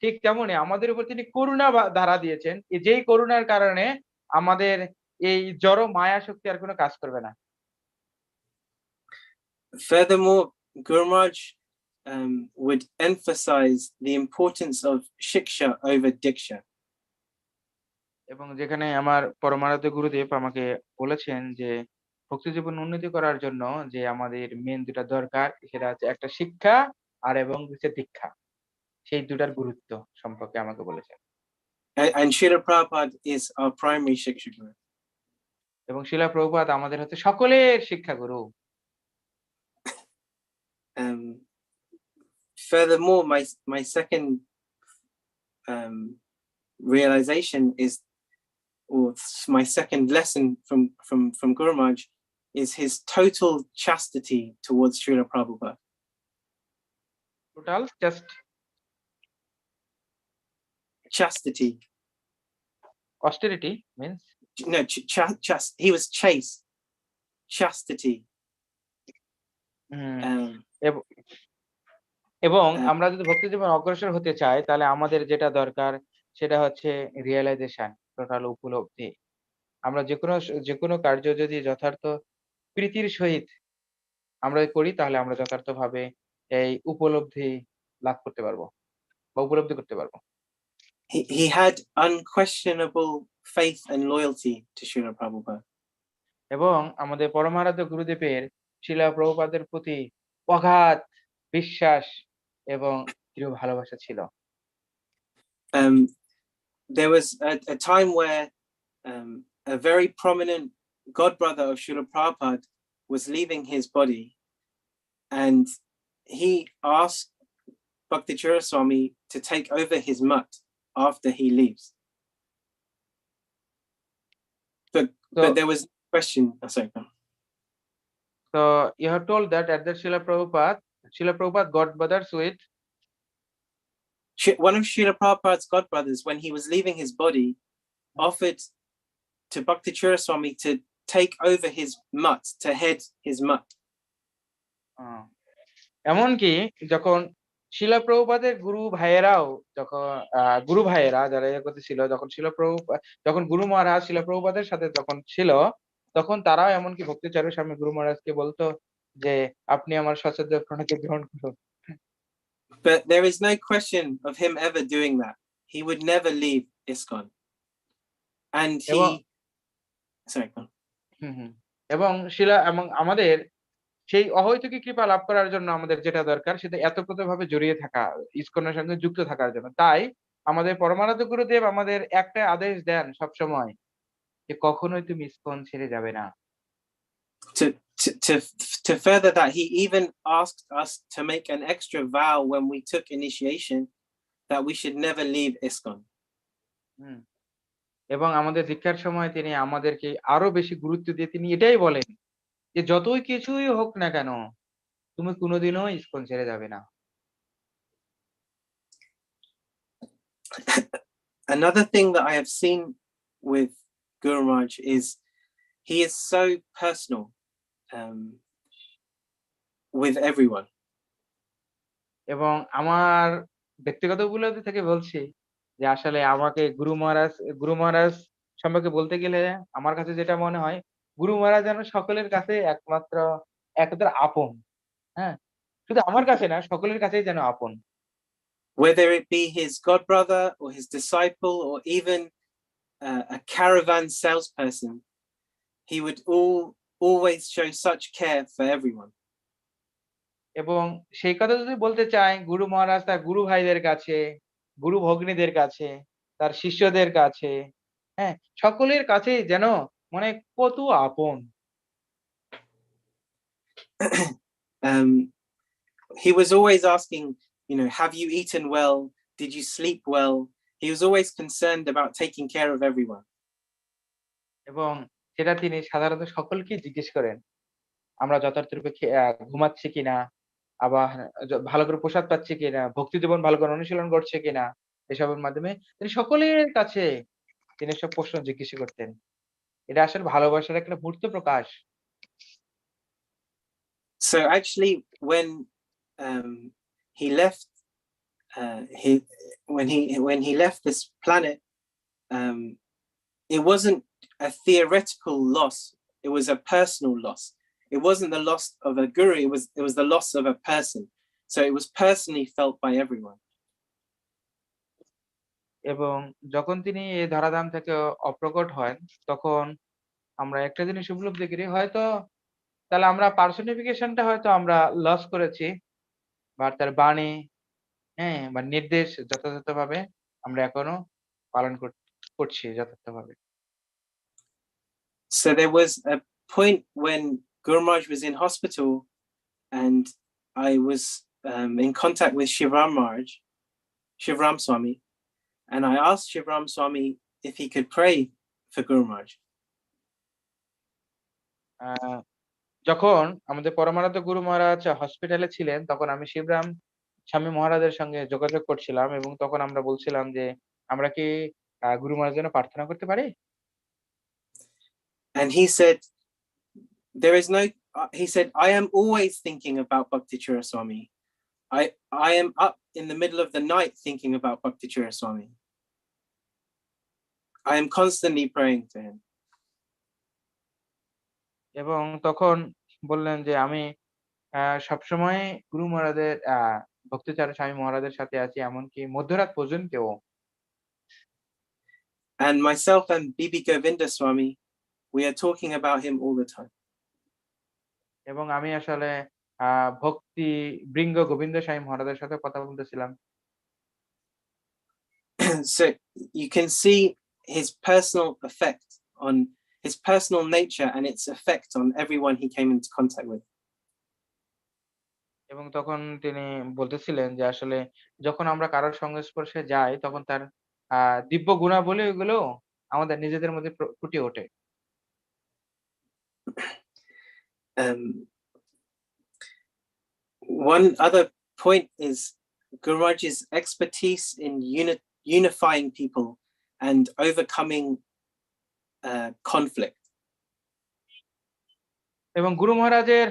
ঠিক তেমনই আমাদের উপর তিনি করুণা ধারা দিয়েছেন, যেই করুণার কারণে আমাদের এই জড় মায়া শক্তি আর কোনো কাজ করবে না। Furthermore, Guru Maharaj would emphasize the importance of shiksha over diksha. এবং যেখানে আমার পরমারাধ্য গুরুদেব আমাকে বলেছেন যে ভক্তি জীবন উন্নতি করার জন্য যে আমাদের মেন দুটা দরকার, সেটা হচ্ছে একটা শিক্ষা আর এবং হচ্ছে দীক্ষা, সেই দুটার গুরুত্ব সম্পর্কে আমাকে বলেছেন। And Srila Prabhupada is our primary shiksha guru. এবং শিলা প্রভুপাদ আমাদের হচ্ছে সকলের শিক্ষা গুরু। furthermore, my second realization is, or my second lesson from Guru Maharaj, is his total chastity towards Srila Prabhupada. Total just Chastity. austerity means No, he was chaste. Chastity. হুম, এবং আমরা যদি ভক্তি জীবন অগ্রসর হতে চাই তাহলে আমাদের যেটা দরকার সেটা হচ্ছে রিয়েলাইজেশন, টোটাল উপলব্ধি। আমরা যে কোনো কার্য যদি যথার্থ প্রীতির সহিত আমরা করি তাহলে আমরা যথার্থভাবে এই উপলব্ধি লাভ করতে পারবো বা উপলব্ধি করতে পারবো। He had unquestionable faith and loyalty to Srila Prabhupada. এবং আমাদের পরমারাধ্য গুরুদেবের শিলা প্রভুপাদের প্রতি অগাধ বিশ্বাস এবং দৃঢ় ভালোবাসা ছিল। There was a time where a very prominent godbrother of Srila Prabhupada was leaving his body, and he asked Bhakti Swami to take over his mutt after he leaves. But there was no question. Oh, sorry. So you have told that at the Srila Prabhupada got brothers with One of Srila Prabhupada's godbrothers, when he was leaving his body, offered to Bhakti Swami to take over his mutt, to head his mutt. এমনকি যখন শিলা প্রভুপাদের গুরু ভাইয়েরা যারা একত্রে ছিল, যখন গুরু মহারাজ শিলা প্রভুপাদের সাথে যখন ছিল তখন তারাও এমনকি ভক্তিচারক স্বামী গুরু মহারাজকে বলতো যে আপনি আমার সশ্রদ্ধ প্রণতি গ্রহণ করুন। But there is no question of him ever doing that. He would never leave ISKCON. And he sorry. এবং শিলা এবং আমাদের সেই অহৈতুকী কৃপা লাভ করার জন্য আমাদের যেটা দরকার সেটা এতপ্রতভাবে জড়িয়ে থাকা, ইসকনের সঙ্গে যুক্ত থাকার জন্য। তাই আমাদের পরমারাধ্য গুরুদেব আমাদের একটা আদেশ দেন সবসময় যে কখনোই তুমি ইসকন ছেড়ে যাবে না। To further that, he even asked us to make an extra vow when we took initiation that we should never leave ISKCON. এবং আমাদের দীক্ষার সময় তিনি আমাদেরকে আরো বেশি গুরুত্ব দিয়ে তিনি এটাই বলেন যে যতই কিছুই হোক না কেন তুমি কোনোদিনও ইসকন ছেড়ে যাবে না। Another thing that I have seen with Guru Maharaj is he is so personal with everyone. এবং আমার ব্যক্তিগত উপলব্ধি থেকে বলছি যে আসলে আমাকে গুরু মহারাজ সম্পর্কে বলতে গেলে আমার কাছে যেটা মনে হয় গুরু মহারাজ যেন সকলের কাছে একমাত্র আপন। হ্যাঁ, শুধু আমার কাছে না, সকলের কাছেই যেন আপন। Whether it be his godbrother or his disciple or even a caravan salesperson, he would always show such care for everyone. এবং সেই কথা যদি বলতে চাই গুরু মহারাজ তার গুরু ভাইদের কাছে, গুরু ভগ্নীদের কাছে, তার শিষ্যদের কাছে, হ্যাঁ, সকলের কাছেই যেন মানে কত আপন। He was always asking, have you eaten well? Did you sleep well? He was always concerned about taking care of everyone. এবং সেটা তিনি সাধারণত সকলকেই জিজ্ঞেস করেন আমরা যথার্থরূপে ঘুমাচ্ছি কিনা, আবার ভালো করে প্রসাদ পাচ্ছি কিনা, ভক্তি জীবন ভালো করে অনুশীলন করছে কিনা, এসবের মাধ্যমে তিনি সকলের কাছে তিনি সব প্রশ্ন জিজ্ঞেস করতেন। এটা আসলে ভালোবাসার একটা মূর্ত প্রকাশ। So actually when he left when he left this planet, it wasn't a theoretical loss, it was a personal loss. It wasn't the loss of a guru, it was the loss of a person. So it was personally felt by everyone. এবং যখন তিনি এই ধরাধাম থেকে অপ্রকট হন তখন আমরা একটা জিনিস উপলব্ধি করি হয়তো তাহলে আমরা পার্সোনিফিকেশনটা হয়তো আমরা লস করেছি, বা তার বাণী বা নির্দেশ যথাযথভাবে আমরা এখনো পালন করছি যথাযথভাবে। So there was a point when Guru Maharaj was in hospital and I was in contact with Shivram Swami, and I asked Shivram Swami if he could pray for Guru Maharaj. আহ, যখন আমাদের পরমারাধ্য গুরু মহারাজ হসপিটালে ছিলেন তখন আমি শিবরাম স্বামী মহারাজের সঙ্গে যোগাযোগ করছিলাম এবং তখন আমরা বলছিলাম যে আমরা কি গুরু মহারাজের জন্য প্রার্থনা করতে পারি? And he said, he said, I am always thinking about Bhakti Chura Swami. I am up in the middle of the night thinking about Bhakti Chura Swami. I am constantly praying to him. এবং তখন বললেন যে আমি সবসময় গুরু মহারাজের ভক্তিচারী স্বামী মহারাজের সাথে আছি, এমনকি মধ্যরাত পর্যন্তও। And myself and Bibi Govinda Swami, we are talking about him all the time. এবং আমি আসলে ভক্তি বৃঙ্গ গোবিন্দ স্বামী মহারাজের সাথে কথা বলতেছিলাম। So you can see his personal effect on his personal nature and its effect on everyone he came into contact with. এবং তখন তিনি বলতেছিলেন যে আসলে যখন আমরা কারোর সংস্পর্শে যাই তখন তার দিব্য গুণাবলী এগুলো আমাদের নিজেদের মধ্যে ফুটে ওঠে। One other point is Guru Maharaj's expertise in unifying people and overcoming conflict. এবং গুরু মহারাজের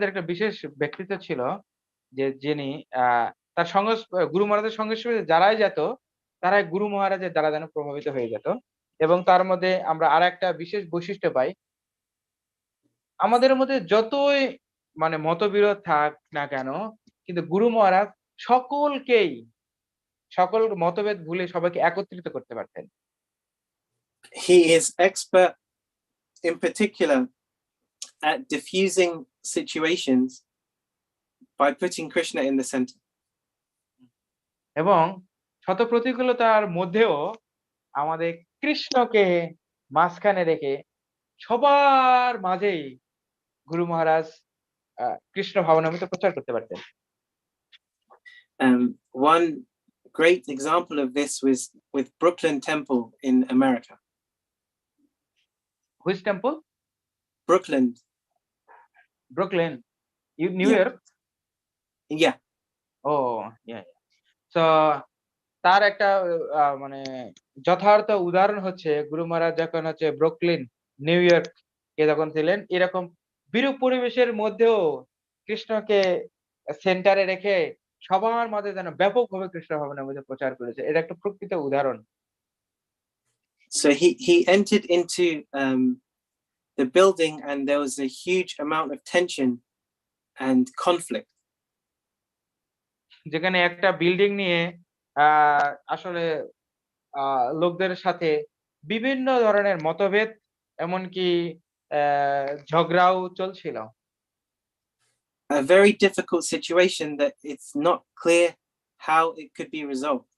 একটা বিশেষ ব্যক্তিত্ব ছিল যে যিনি তার গুরু মহারাজের সংস্পর্শে যারাই যেত তারাই গুরু মহারাজের দ্বারা যেন প্রভাবিত হয়ে যেত। এবং তার মধ্যে আমরা আর একটা বিশেষ বৈশিষ্ট্য পাই, আমাদের মধ্যে যতই মানে মতবিরোধ থাক না কেন, কিন্তু গুরু মহারাজ সকল মতভেদ ভুলে সবাইকে একত্রিত করতে পারতেন। He is expert in particular at diffusing situations by putting Krishna in the center. এবং শত প্রতিকূলতার মধ্যেও আমাদের কৃষ্ণকে মাঝখানে রেখে সবার মাঝেই গুরু মহারাজ কৃষ্ণ ভাবনামৃত প্রচার করতে পারতেন। One great example of this was with Brooklyn Temple in America. Which temple? Brooklyn. New York? Yeah. Oh, yeah. So তার একটা মানে যথার্থ উদাহরণ হচ্ছে গুরু মহারাজ যখন হচ্ছে ব্রুকলিন নিউ ইয়র্ক এ যখন ছিলেন, এরকম বিরূপ পরিবেশের মধ্যেও কৃষ্ণকে সেন্টারে রেখে সবার মাঝে যেন ব্যাপকভাবে কৃষ্ণ ভাবনার মধ্যে প্রচার করেছে। এটা একটা প্রকৃত উদাহরণ। So he entered into the building and there was a huge amount of tension and conflict. যেখানে একটা বিল্ডিং নিয়ে আসলে লোকদের সাথে বিভিন্ন ধরনের মতভেদ এমনকি ঝগড়াও চলছিল। A very difficult situation that it's not clear how it could be resolved.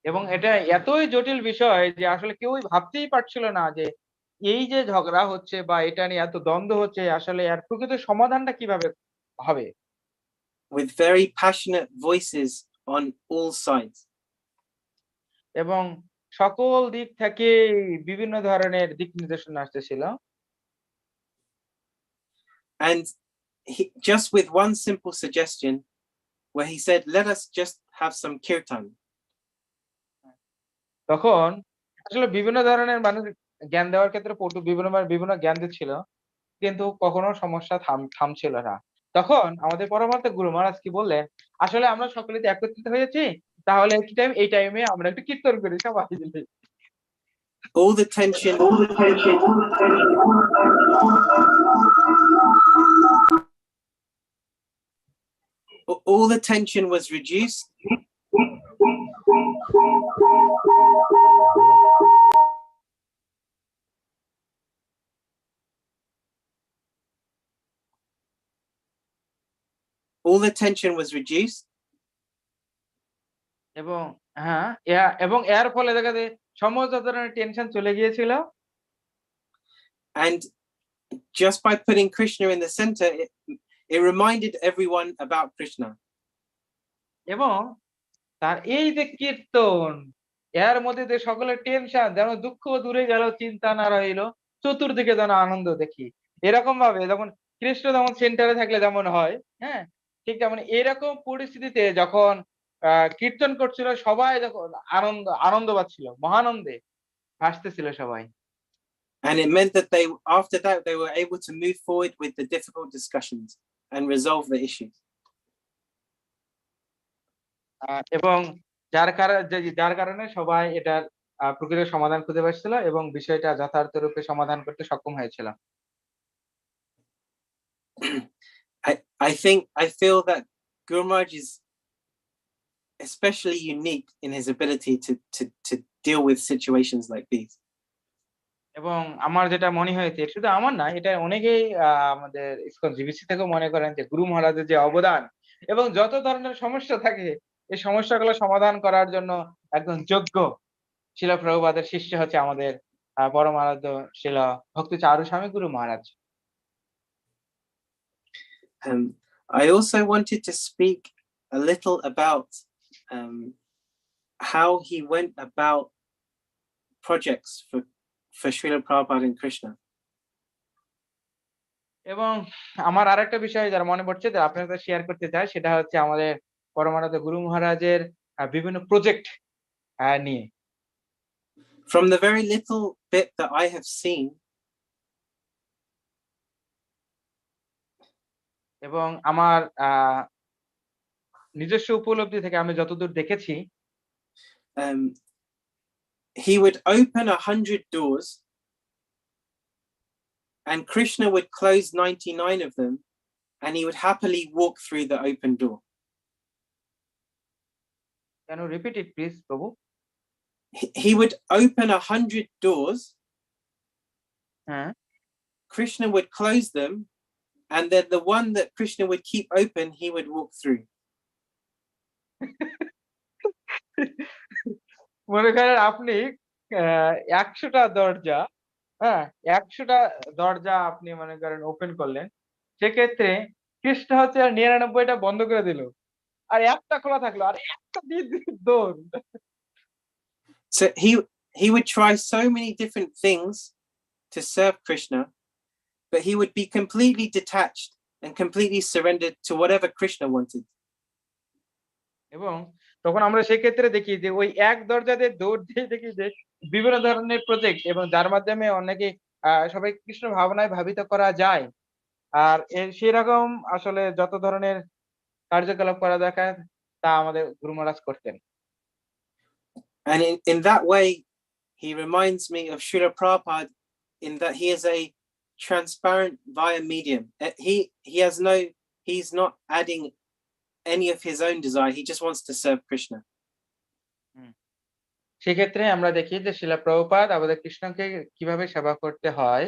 এবং এটা এতই জটিল বিষয় যে আসলে কেউই ভাবতেই পারছিল না যে এই যে ঝগড়া হচ্ছে বা এটা নিয়ে এত দ্বন্দ্ব হচ্ছে আসলে এর প্রকৃত সমাধানটা কিভাবে হবে। With very passionate voices on all sides. এবং সকল দিক থেকে বিভিন্ন ধরনের দিক নির্দেশনা আসতেছিল। And just with one simple suggestion where he said, let us just have some kirtan. তখন আসলে বিভিন্ন ধরনের মানুষ জ্ঞান দেওয়ার ক্ষেত্রে বিভিন্ন জ্ঞান দিচ্ছিল, কিন্তু কখনো সমস্যা থামছিল না। তখন আমাদের পরমার্থ গুরু মহারাজ কি বললেন, আসলে আমরা সকলে একত্রিত হয়েছি, তাহলে এই টাইমে আমরা একটু কীর্তন করি সবাই মিলে। All the tension was reduced. All the tension was reduced. এবং এবং এর ফলে দেখা যায় সমস্ত ধরনের টেনশন চলে গিয়েছিল। And just by putting Krishna in the center, it reminded everyone about Krishna. এবং তার এই যে কীর্তন, এর মধ্যে যে সকলের টেনশন, যেন দুঃখ দূরে গেল, চিন্তা না রইলো, চতুর্দিকে যেন আনন্দ দেখি। এরকম ভাবে যখন কৃষ্ণ যেমন সেন্টারে থাকলে যেমন হয়, হ্যাঁ, ঠিক তেমন এরকম পরিস্থিতিতে যখন কীর্তন করছিল, সবাই যখন আনন্দ পাচ্ছিল, মহানন্দে ভাসতেছিল সবাই। And it meant that after that, they were able to move forward with the difficult discussions and resolve the issues. এবং যার কারণে সবাই এটার প্রকৃত সমাধান খুঁজে পাচ্ছিল এবং বিষয়টা যথার্থ রূপে সমাধান করতে সক্ষম হয়েছিল। I feel that Guru Maharaj is especially unique in his ability to deal with situations like these. এবং আমার যেটা মনে হয়েছে, শুধু আমার না, এটা অনেকেই আমাদের ইসকন জিবিসি থেকেও মনে করেন যে গুরু মহারাজের যে অবদান এবং যত ধরনের সমস্যা থাকে, এই সমস্যাগুলো সমাধান করার জন্য একজন যোগ্য শিলা প্রভুপাদের শিষ্য হচ্ছে আমাদের পরম আরাধ্য শিলা ভক্তি চারু স্বামী গুরু মহারাজ। I also wanted to speak a little about how he went about projects for Srila Prabhupada and Krishna. এবং আমার আরেকটা বিষয় যারা মনে পড়ছে যে আপনার সাথে শেয়ার করতে চাই, সেটা হচ্ছে আমাদের পরমানন্দ গুরু মহারাজের বিভিন্ন প্রজেক্ট নিয়ে। From the very little bit that I have seen, এবং আমার নিজস্ব উপলব্ধি থেকে আমি যতদূর দেখেছি, he would open 100 doors and Krishna would close 99 of them, and he would happily walk through the open door. Can you repeat it, please, Prabhu? He would open 100 doors, Krishna would close them, and then the one that Krishna would keep open, he would walk through. মনে করেন আপনি 100টা দরজা, 100টা দরজা আপনি মনে করেন open করলেন, সেক্ষেত্রে কৃষ্ণ হচ্ছে 99টা বন্ধ করে দিল, আর একটা খোলা থাকলো, আর একটা দিয়ে দৌড়। So he would try so many different things to serve Krishna, but he would be completely detached and completely surrendered to whatever Krishna wanted. এবং তখন আমরা সেক্ষেত্রে দেখি যে ওই এক দরজা দিয়ে দৌড় দিয়ে দেখি যে বিভিন্ন ধরনের প্রজেক্ট, এবং যার মাধ্যমে অনেকে সবাই কৃষ্ণ ভাবনায় ভাবিত করা যায়। আর সেরকম আসলে যত ধরনের কার্যকলাপ করা দরকার তা আমাদের গুরু মহারাজ করতেন। And in that way, he reminds me of Srila Prabhupada in that he is a transparent via medium. He's not adding any of his own desire. He just wants to serve Krishna. সেক্ষেত্রে আমরা দেখি যে শিলা প্রভুপাদ আমাদের কৃষ্ণকে কিভাবে সেবা করতে হয়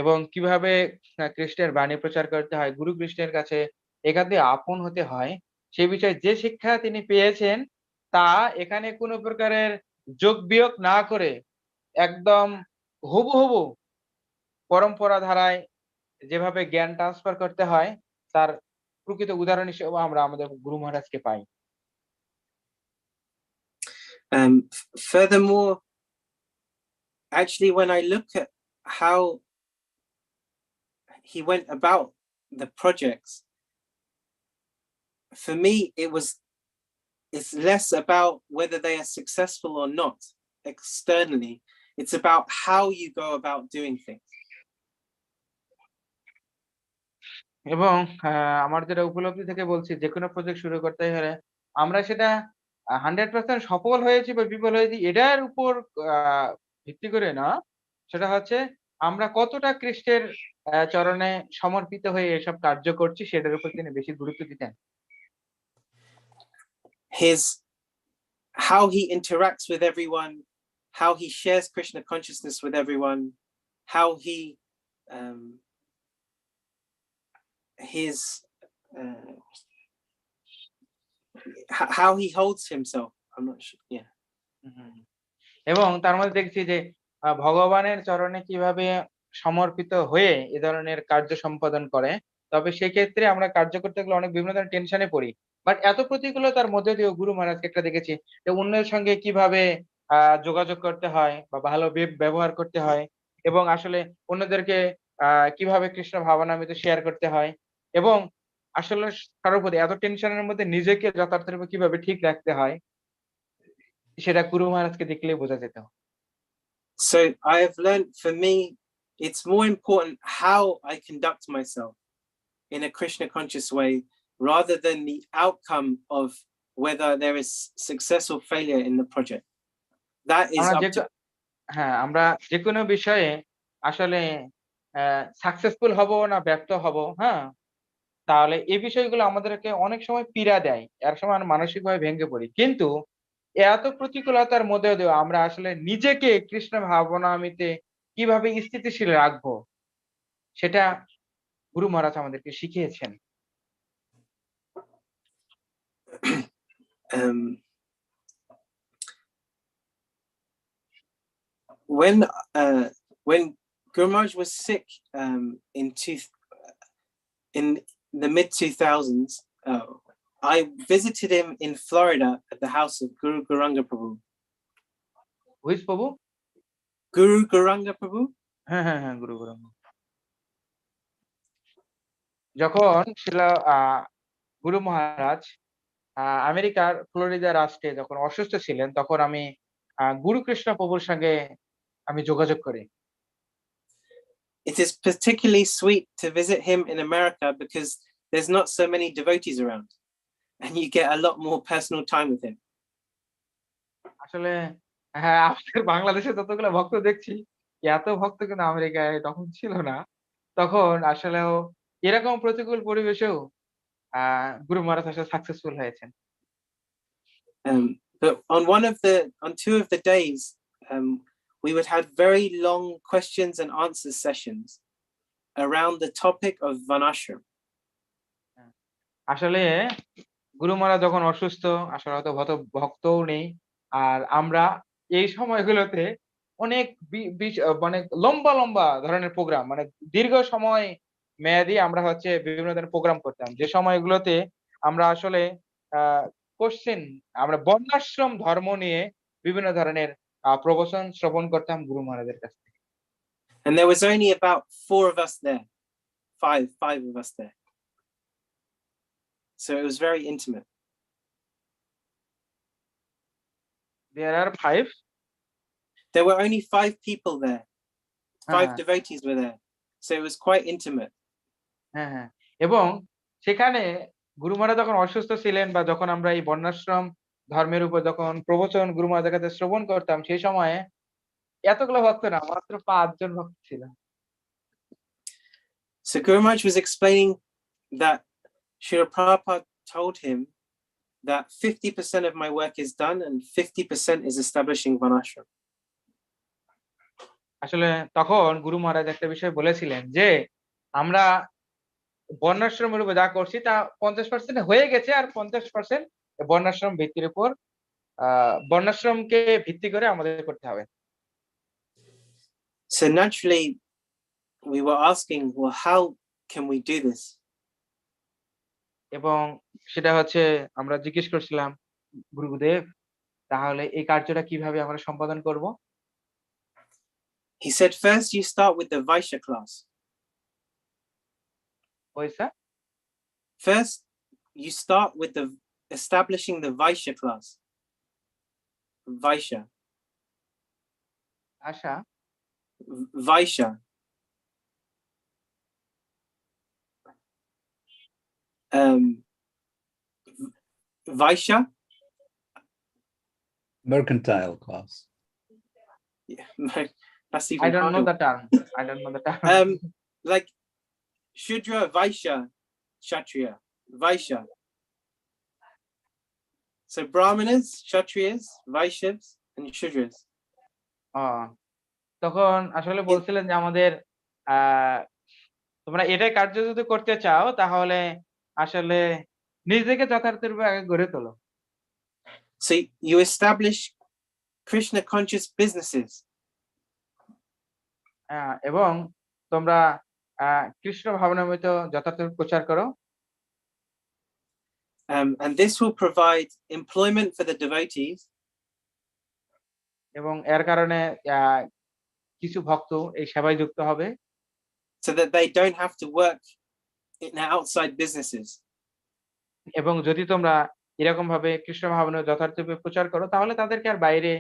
এবং কিভাবে কৃষ্ণের বাণী প্রচার করতে হয়, গুরু কৃষ্ণের কাছে একান্তই আপন হতে হয়, সে বিষয়ে যে শিক্ষা তিনি পেয়েছেন তা এখানে কোনো প্রকারের যোগ বিয়োগ না করে একদম হুবহু পরম্পরা ধারায় যেভাবে জ্ঞান ট্রান্সফার করতে হয় তার প্রকৃত উদাহরণ হিসেবে আমরা আমাদের গুরু মহারাজকে পাই। Furthermore, actually, when I look at how he went about the projects, for me, it's less about whether they are successful or not externally. It's about how you go about doing things. এবং আমার যেটা উপলব্ধি থেকে বলছি, যে কোনো project শুরু করতে হলে আমরা সেটা 100% সফল হয়েছি বা বিফল হয়েছি এটার উপর ভিত্তি করে না, সেটা হচ্ছে আমরা কতটা কৃষ্ণের চরণে সমর্পিত হয়ে এসব কার্য করছি সেটার উপর তিনি বেশি গুরুত্ব দিতেন। How he interacts with everyone, how he shares Krishna consciousness with everyone, how he how he holds himself. I'm not sure. Yeah. এবং তার মধ্যে দেখছি যে ভগবানের চরণে কিভাবে সমর্পিত হয়ে এ ধরনের কার্য সম্পাদন করে, তবে সেক্ষেত্রে আমরা কার্য করতে গেলে অনেক বিভিন্ন ধরনের টেনশনে পড়ি। বাট এত প্রতিকূলতার মধ্যে দিয়েও গুরু মহারাজকে একটা দেখেছি যে অন্যের সঙ্গে কিভাবে যোগাযোগ করতে হয় বা ভালো ব্যবহার করতে হয় এবং আসলে অন্যদেরকে কিভাবে কৃষ্ণ ভাবনামৃত শেয়ার করতে হয় এবং আসলে সর্বোপরি এত টেনশনের মধ্যে নিজেকে যথার্থরূপে কিভাবে ঠিক রাখতে হয় সেটা গুরু মহারাজকে দেখলেই বোঝা যেত। So I have learned, for me, it's more important how I conduct myself in a Krishna conscious way rather than the outcome of whether there is success or failure in the project. That is আমরা up যে to হ্যাঁ, আমরা যেকোনো বিষয়ে আসলে successful হব না ব্যর্থ হব, হ্যাঁ? তাহলে এই বিষয়গুলো আমাদেরকে অনেক সময় পীড়া দেয়। এর সময় আমরা মানসিকভাবে ভেঙে পড়ি। কিন্তু এত প্রতিকূলতার মধ্যে দিয়েও আমরা আসলে নিজেকে কৃষ্ণ ভাবনামৃতে কিভাবে স্থিতিশীল রাখবো সেটা গুরু মহারাজ আমাদেরকে শিখিয়েছেন। um, when Guru Maharaj was sick in the mid 2000s, I visited him in Florida at the house of Guru Gauranga Prabhu. Which প্রভু? Guru Gauranga Prabhu. হ্যাঁ, হ্যাঁ, হ্যাঁ, গুরু, গুরু। যখন গুরু মহারাজ আমেরিকার ফ্লোরিডা রাষ্ট্রে যখন অসুস্থ ছিলেন তখন আমি গুরু কৃষ্ণ প্রভুর সঙ্গে আমি যোগাযোগ করি। It is particularly sweet to visit him in America because there's not so many devotees around and you get a lot more personal time with him. আসলে হ্যাঁ, আমাদের বাংলাদেশে যতগুলো ভক্ত দেখছি, এত ভক্ত কিন্তু আমেরিকায় তখন ছিল না। তখন আসলেও এরকম প্রতিকূল পরিবেশেও গুরু মহারাজ আসলে সাকসেসফুল হয়েছেন। But on two of the days, we would have very long questions and answers sessions around the topic of Varnashram. আসলে গুরু মহারাজ যখন অসুস্থ, আসলে হয়তো ভক্তও নেই। আর আমরা এই সময়গুলোতে অনেক মানে লম্বা, লম্বা ধরনের প্রোগ্রাম মানে দীর্ঘ সময় মেয়াদী আমরা হচ্ছে বিভিন্ন ধরনের প্রোগ্রাম করতাম। যে সময়গুলোতে আমরা আসলে আ কোশ্চেন আমরা বর্ণাশ্রম ধর্ম নিয়ে বিভিন্ন ধরনের প্রবচন শ্রবণ করতাম গুরু মহারাজের কাছ থেকে। And there was only about four of us there, five of us there. So it was very intimate. There are 5? There were only 5 people there. 5 হ্যাঁ, devotees were there. So it was quite intimate. হ্যাঁ, হ্যাঁ। এবং সেখানে গুরু মহারাজ যখন অসুস্থ ছিলেন বা যখন আমরা এই বর্ণাশ্রম ধর্মের উপর যখন প্রবচন গুরু মহারাজের কাছে শ্রবণ করতাম সেই সময়ে এতগুলো ভক্ত না, মাত্র 5 জন ভক্ত ছিল। So Guru Maharaj was explaining that Srila Prabhupada told him that 50% of my work is done and 50% is establishing Varnashram. আসলে তখন গুরু মহারাজ একটা বিষয় বলেছিলেন যে আমরা বর্ণাশ্রমের উপর যা করছি তা 50% হয়ে গেছে আর 50% বর্ণাশ্রম ভিত্তির উপর বর্ণাশ্রমকে ভিত্তি করে আমাদের করতে হবে। So naturally we were asking, well, how can we do this? এবং সেটা হচ্ছে আমরা জিজ্ঞেস করছিলাম গুরুদেব তাহলে এই কার্যটা কিভাবে আমরা সম্পাদন করব? He said, first you start with the Vaishya class. পয়সা First you start with the establishing the Vaishya class. Vaishya. Asha Vaishya. Vaishya. Mercantile class. Yeah, that's even I don't know harder. the term. I don't know the term. Like Shudra, Vaishya, Kshatriya, Vaishya. So Brahmanas, Kshatriyas, Vaishyas, and Shudras. তখন আসলে বলছিলেন যে আমাদের তোমরা এটাই কার্য যদি করতে চাও তাহলে আসলে নিজেকে যথার্থরূপে আগে গড়ে তোলো। So you establish Krishna conscious businesses. এবং তোমরা কৃষ্ণ ভাবনামৃত যথার্থ প্রচার করো, and this will provide employment for the devotees, এবং এর কারণে আহ, কিছু ভক্ত এই সেবায় যুক্ত হবে, so that they don't have to work in outside businesses. এবং যদি তোমরা এরকম ভাবে কৃষ্ণ ভাবনা যথার্থভাবে প্রচার করো তাহলে তাদেরকে আর বাইরে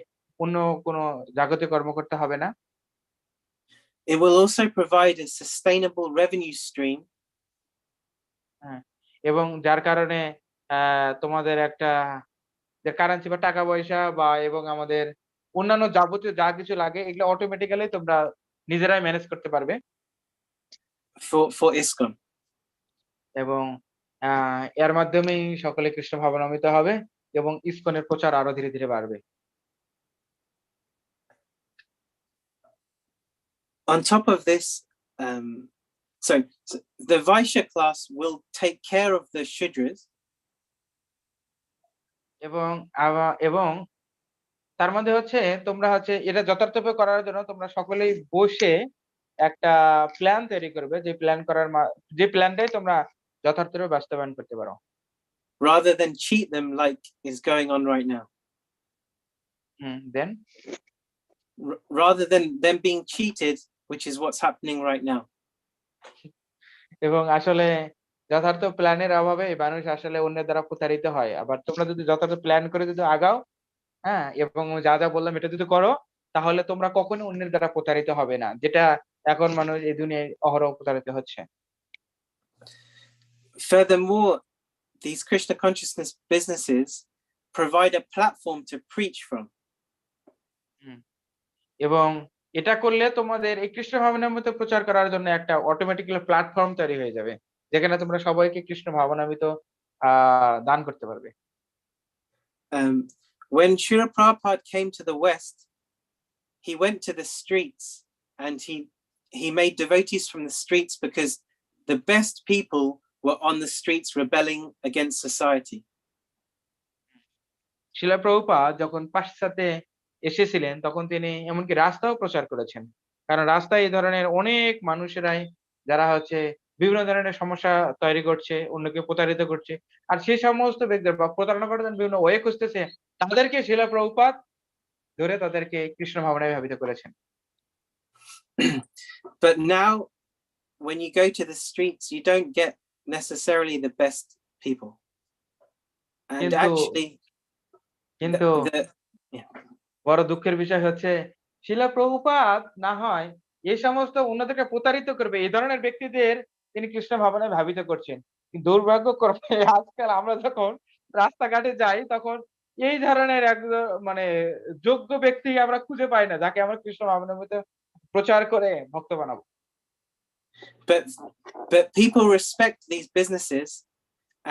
অন্য কোনো জাগতিক কর্ম করতে হবে না। It will also provide a sustainable revenue stream, এবং যার কারণে তোমাদের একটা যে কারেন্সি বা টাকা পয়সা বা এবং আমাদের অন্যান্য যাবতীয় যা কিছু লাগে এগুলো অটোমেটিক্যালি তোমরা নিজেরাই ম্যানেজ করতে পারবে, for ISKCON. এবং এর মাধ্যমেই সকলে কৃষ্ণ ভাবনামৃত হবে এবং ইসকনের প্রচার আরো ধীরে ধীরে বাড়বে। On top of this, so the Vaishya class will take care of the Shudras, এবং তার মধ্যে হচ্ছে তোমরা হচ্ছে এটা যথার্থভাবে করার জন্য তোমরা সকলেই বসে একটা প্ল্যান তৈরি করবে, যে প্ল্যানটাই তোমরা যথার্থভাবে বাস্তবায়ন করতে পারো, rather than cheat them like is going on right now. Then Rather than them being cheated, which is what's happening right now. এবং আসলে যথার্থ প্ল্যানের অভাবে মানুষ আসলে অন্যের দ্বারা প্রতারিত হয়। আবার তোমরা যদি যথার্থ প্ল্যান করে যদি আগাও, এবং যা যা বললাম এটা যদি করো তাহলে তোমরা কখনো অন্যের দ্বারা প্রতারিত হবে না, যেটা এখন মানুষ এই দুনিয়ায় অহরহ প্রতারিত হচ্ছে। Furthermore, these Krishna consciousness businesses provide a platform to preach from. এবং এটা করলে তোমাদের এই কৃষ্ণ ভাবনামৃত প্রচার করার জন্য একটা অটোমেটিক্যালি প্ল্যাটফর্ম তৈরি হয়ে যাবে, যেখানে তোমরা সবাইকে কৃষ্ণ ভাবনামৃত দান করতে পারবে। When Srila Prabhupada came to the West, he went to the streets and he made devotees from the streets because the best people were on the streets rebelling against society. শিলা প্রভুপাদ যখন পাশ্চাত্যে এসেছিলেন তখন তিনি এমনকি রাস্তাও প্রচার করেছেন, কারণ রাস্তায় এই ধরনের অনেক মানুষেরাই যারা হচ্ছে বিভিন্ন ধরনের সমস্যা তৈরি করছে, অন্যকে প্রতারিত করছে, আর সেই সমস্ত ব্যক্তিদের বা প্রতারণা করার জন্য বিভিন্ন ওয়ে খুঁজতেছে, তাদেরকে শিলা প্রভুপাদ ধরে তাদেরকে কৃষ্ণ ভাবনায় ভাবিত করেছেন। But now when you go to the streets you don't get necessarily the best people, and actually কিন্তু বড় দুঃখের বিষয় হচ্ছে শিলা প্রভুপাদ না হয় এই সমস্ত অন্যদেরকে প্রতারিত করবে এই ধরনের ব্যক্তিদের তিনি কৃষ্ণ ভাবনায় ভাবিত করছেন, কিন্তু দুর্ভাগ্যক্রমে আজকাল আমরা যখন রাস্তাঘাটে যাই তখন এই ধরনের মানে যোগ্য ব্যক্তি আমরা খুঁজে পাই না যাকে আমরা কৃষ্ণ ভাবনামৃত প্রচার করে ভক্ত বানাবো। But people respect these businesses,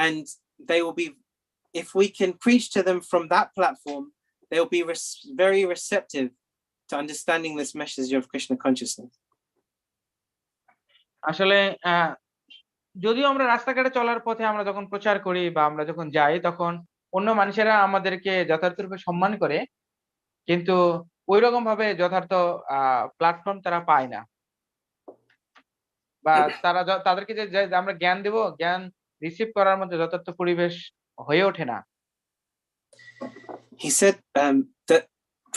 and they will be, if we can preach to them from that platform, they will be very receptive to understanding this message of Krishna consciousness. আসলে যদিও আমরা রাস্তাঘাটে চলার পথে আমরা যখন প্রচার করি বা আমরা যখন যাই তখন অন্য মানুষেরা আমাদেরকে যথার্থরূপে সম্মান করে, কিন্তু ওইরকম ভাবে যথার্থ প্ল্যাটফর্ম তারা পায় না, বা তারা তাদেরকে যে আমরা জ্ঞান দেব, জ্ঞান রিসিভ করার মধ্যে যথার্থ পরিবেশ হয়ে ওঠে না। He said that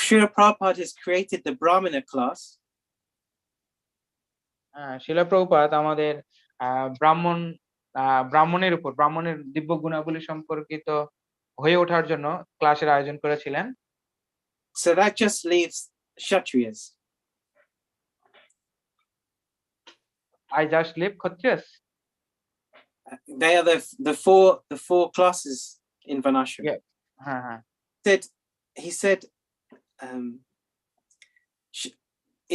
Srila Prabhupada has created the Brahmana class. শিলা প্রভুপাদ আমাদের ব্রাহ্মণের উপর ব্রাহ্মণের দিব্য গুণাবলী সম্পর্কিত হয়ে ওঠার জন্য ক্লাসের আয়োজন করেছিলেন। So that just leaves Kshatriyas. I just leave Kshatriyas. They are the four classes in Varnashram. Yeah. He said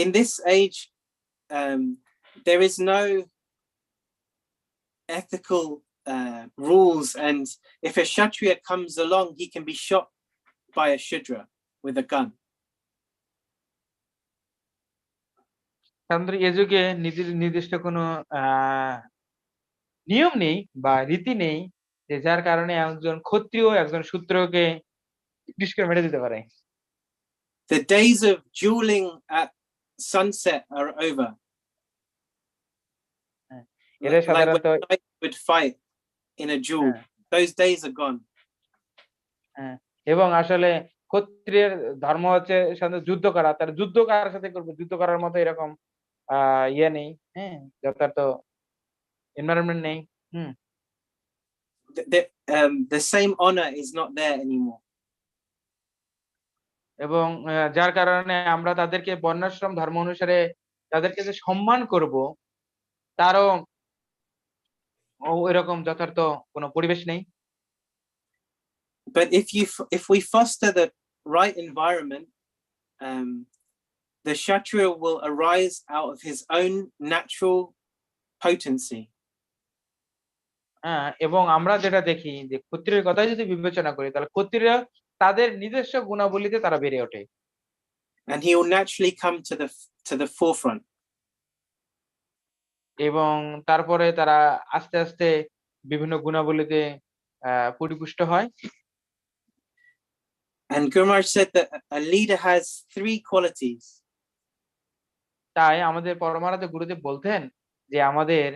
in this age there is no ethical rules, and if a Kshatriya comes along he can be shot by a Shudra with a gun. এই যুগে নির্দিষ্ট কোনো নিয়ম নেই বা রীতি নেই যে যার কারণে একজন ক্ষত্রিয় একজন শূদ্রকে মেরে দিতে পারে। The days of dueling at sunset are over. এদের Like when সাধারণত knights would fight in a duel. হ্যাঁ, Those days are gone. হ্যাঁ। এবং আসলে ক্ষত্রিয়ের ধর্ম হচ্ছে সাধারণত যুদ্ধ করা। তার যুদ্ধ কার সাথে করবে? যুদ্ধ করার মতো এরকম ইয়ে নেই। হ্যাঁ? যথার্থ এনভায়রনমেন্ট নেই। হুম। The same honor is not there anymore. এবং যার কারণে আমরা তাদেরকে বর্ণাশ্রম ধর্ম অনুসারে তাদেরকে যে সম্মান করব, তারও ওইরকম যথার্থ কোনো পরিবেশ নেই। But if we foster the right environment, the Kshatriya will arise out of his own natural potency. হ্যাঁ, এবং আমরা যেটা দেখি যে ক্ষত্রিয়ের কথাই যদি বিবেচনা করি, তাহলে ক্ষত্রিয়রা তাদের নিজস্ব গুণাবলীতে তারা বেড়ে ওঠে। And he will naturally come to the forefront. এবং তারপরে তারা আস্তে, আস্তে বিভিন্ন গুণাবলীতে পরিপুষ্ট হয়। And Guru Maharaj said that a leader has 3 qualities. তাই আমাদের পরমারাধ্য গুরুদেব বলতেন যে আমাদের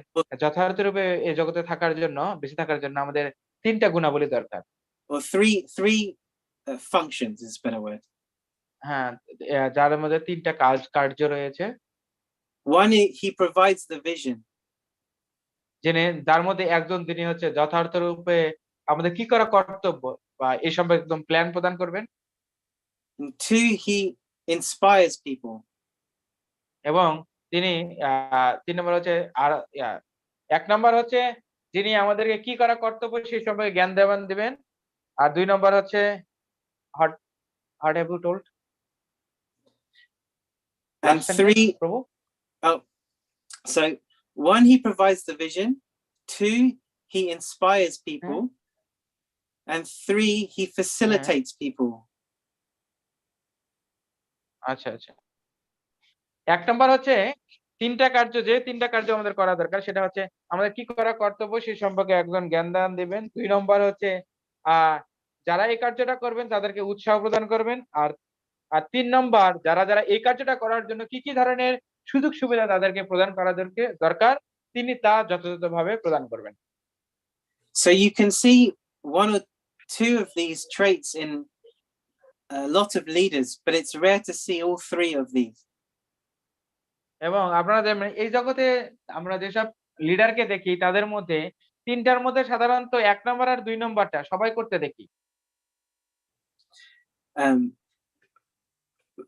যথার্থরূপে এই জগতে থাকার জন্য, বেঁচে থাকার জন্য আমাদের ৩ টা গুণাবলী দরকার। Or three functions is a better word. হ্যাঁ, যার মধ্যে ৩ টা কার্য রয়েছে। One, he provides the vision. যার মধ্যে একজন তিনি হচ্ছে যথার্থরূপে আমাদের কি করা কর্তব্য বা এই সম্পর্কে একদম প্ল্যান প্রদান করবেন। And 2, he inspires people. এবং তিনি ৩ নম্বর হচ্ছে আর ১ নম্বর হচ্ছে যিনি আমাদেরকে কি করা কর্তব্য সেই সম্পর্কে জ্ঞান দিবেন। আর ২ নম্বর হচ্ছে what have you told? And Last sentence, 3, প্রভু। so 1, he provides the vision. 2, he inspires people. And 3, he facilitates people. আচ্ছা, আচ্ছা। ১ নম্বর হচ্ছে ৩ টা কার্য, যে ৩ টা কার্য আমাদের করা দরকার সেটা হচ্ছে আমাদের কি করা কর্তব্য সেই সম্পর্কে একজন জ্ঞান দিবেন। ২ নম্বর হচ্ছে আ যারা এই কার্যটা করবেন তাদেরকে উৎসাহ প্রদান করবেন। আর ৩ নম্বর যারা এই কার্যটা করার জন্য কি ধরনের সুযোগ সুবিধা তাদেরকে প্রদান করা দরকার, তিনি তা যথাযথভাবে প্রদান করবেন। So you can see 1 or 2 of these traits in a lot of leaders, but it's rare to see all 3 of these. এবং আপনারা দেখবেন এই জগতে আমরা যেসব লিডারকে দেখি তাদের মধ্যে ৩ টার মধ্যে সাধারণত ১ নম্বর আর ২ নম্বরটা সবাই করতে দেখি।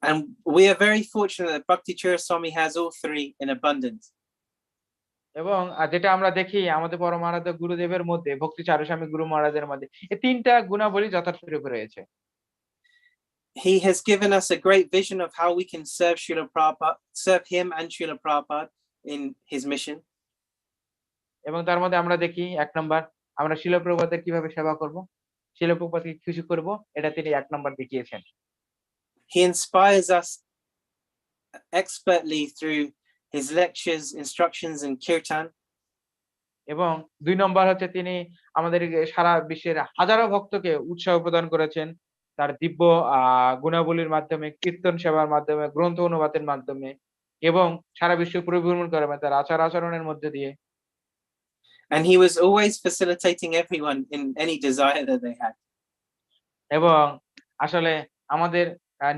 And we are very fortunate that Bhakti Chura Swami has all 3 in abundance. এবং যেটা আমরা দেখি আমাদের পরমারাধ্য গুরুদেবের মধ্যে, ভক্তি চারুস্বামী গুরু মহারাজের মধ্যে এই ৩ টা গুণাবলী যথার্থরূপে রয়েছে। He has given us a great vision of how we can serve Srila Prabhupada, serve him and Srila Prabhupada in his mission. এবং তার মধ্যে আমরা দেখি ১ নম্বর আমরা শিল প্রভুপাদের কিভাবে সেবা করব, শিল প্রভুপাদকে খুশি করব, এটা তিনি ১ নম্বর দেখিয়েছেন। He inspires us expertly through his lectures, instructions and kirtan. এবং ২ নম্বর হচ্ছে তিনি আমাদের সারা বিশ্বের হাজারো ভক্তকে উৎসাহ প্রদান করেছেন তার দিব্য গুণাবলীর মাধ্যমে, কীর্তন সেবার মাধ্যমে, গ্রন্থ অনুবাদের মাধ্যমে এবং সারা বিশ্ব পরিভ্রমণ করেন তার আচার আচরণের মধ্যে দিয়ে। And he was always facilitating everyone in any desire that they had. এবং আসলে আমাদের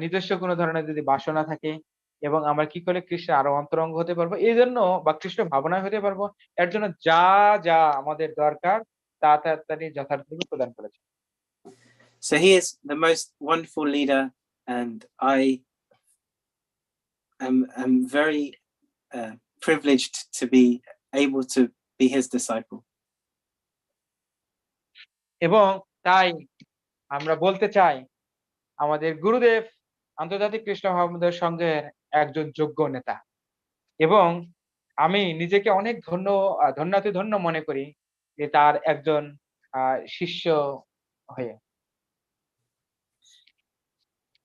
নিজস্ব কোনো ধরনের যদি বাসনা থাকে এবং আমরা কি করে কৃষ্ণের আরো অন্তরঙ্গ হতে পারবো, এই জন্য বা কৃষ্ণ ভাবনায় হতে পারবো, এর জন্য যা আমাদের দরকার তা তিনি যথার্থভাবে প্রদান করেছেন। So he is the most wonderful leader, and I am very privileged to be able to be his disciple. এবং তাই আমরা বলতে চাই আমাদের গুরুদেব আন্তর্জাতিক কৃষ্ণ ভাবনামৃত সংঘের একজন যোগ্য নেতা এবং আমি নিজেকে অনেক ধন্য মনে করি যে তার একজন শিষ্য হয়ে।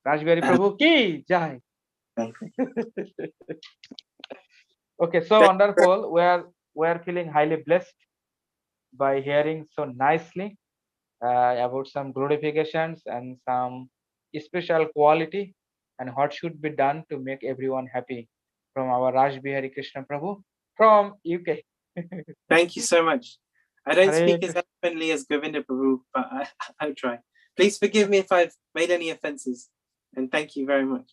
রাসবিহারী প্রভু কি জয়। Okay, so wonderful. We are feeling highly blessed by hearing so nicely about some glorifications and some special quality and what should be done to make everyone happy from our Raj Bihari Krishna Prabhu from UK. Thank you so much. I don't Hare speak as Krishna. eloquently as Govinda Prabhu, but I'll try. Please forgive me if I've made any offenses, and thank you very much.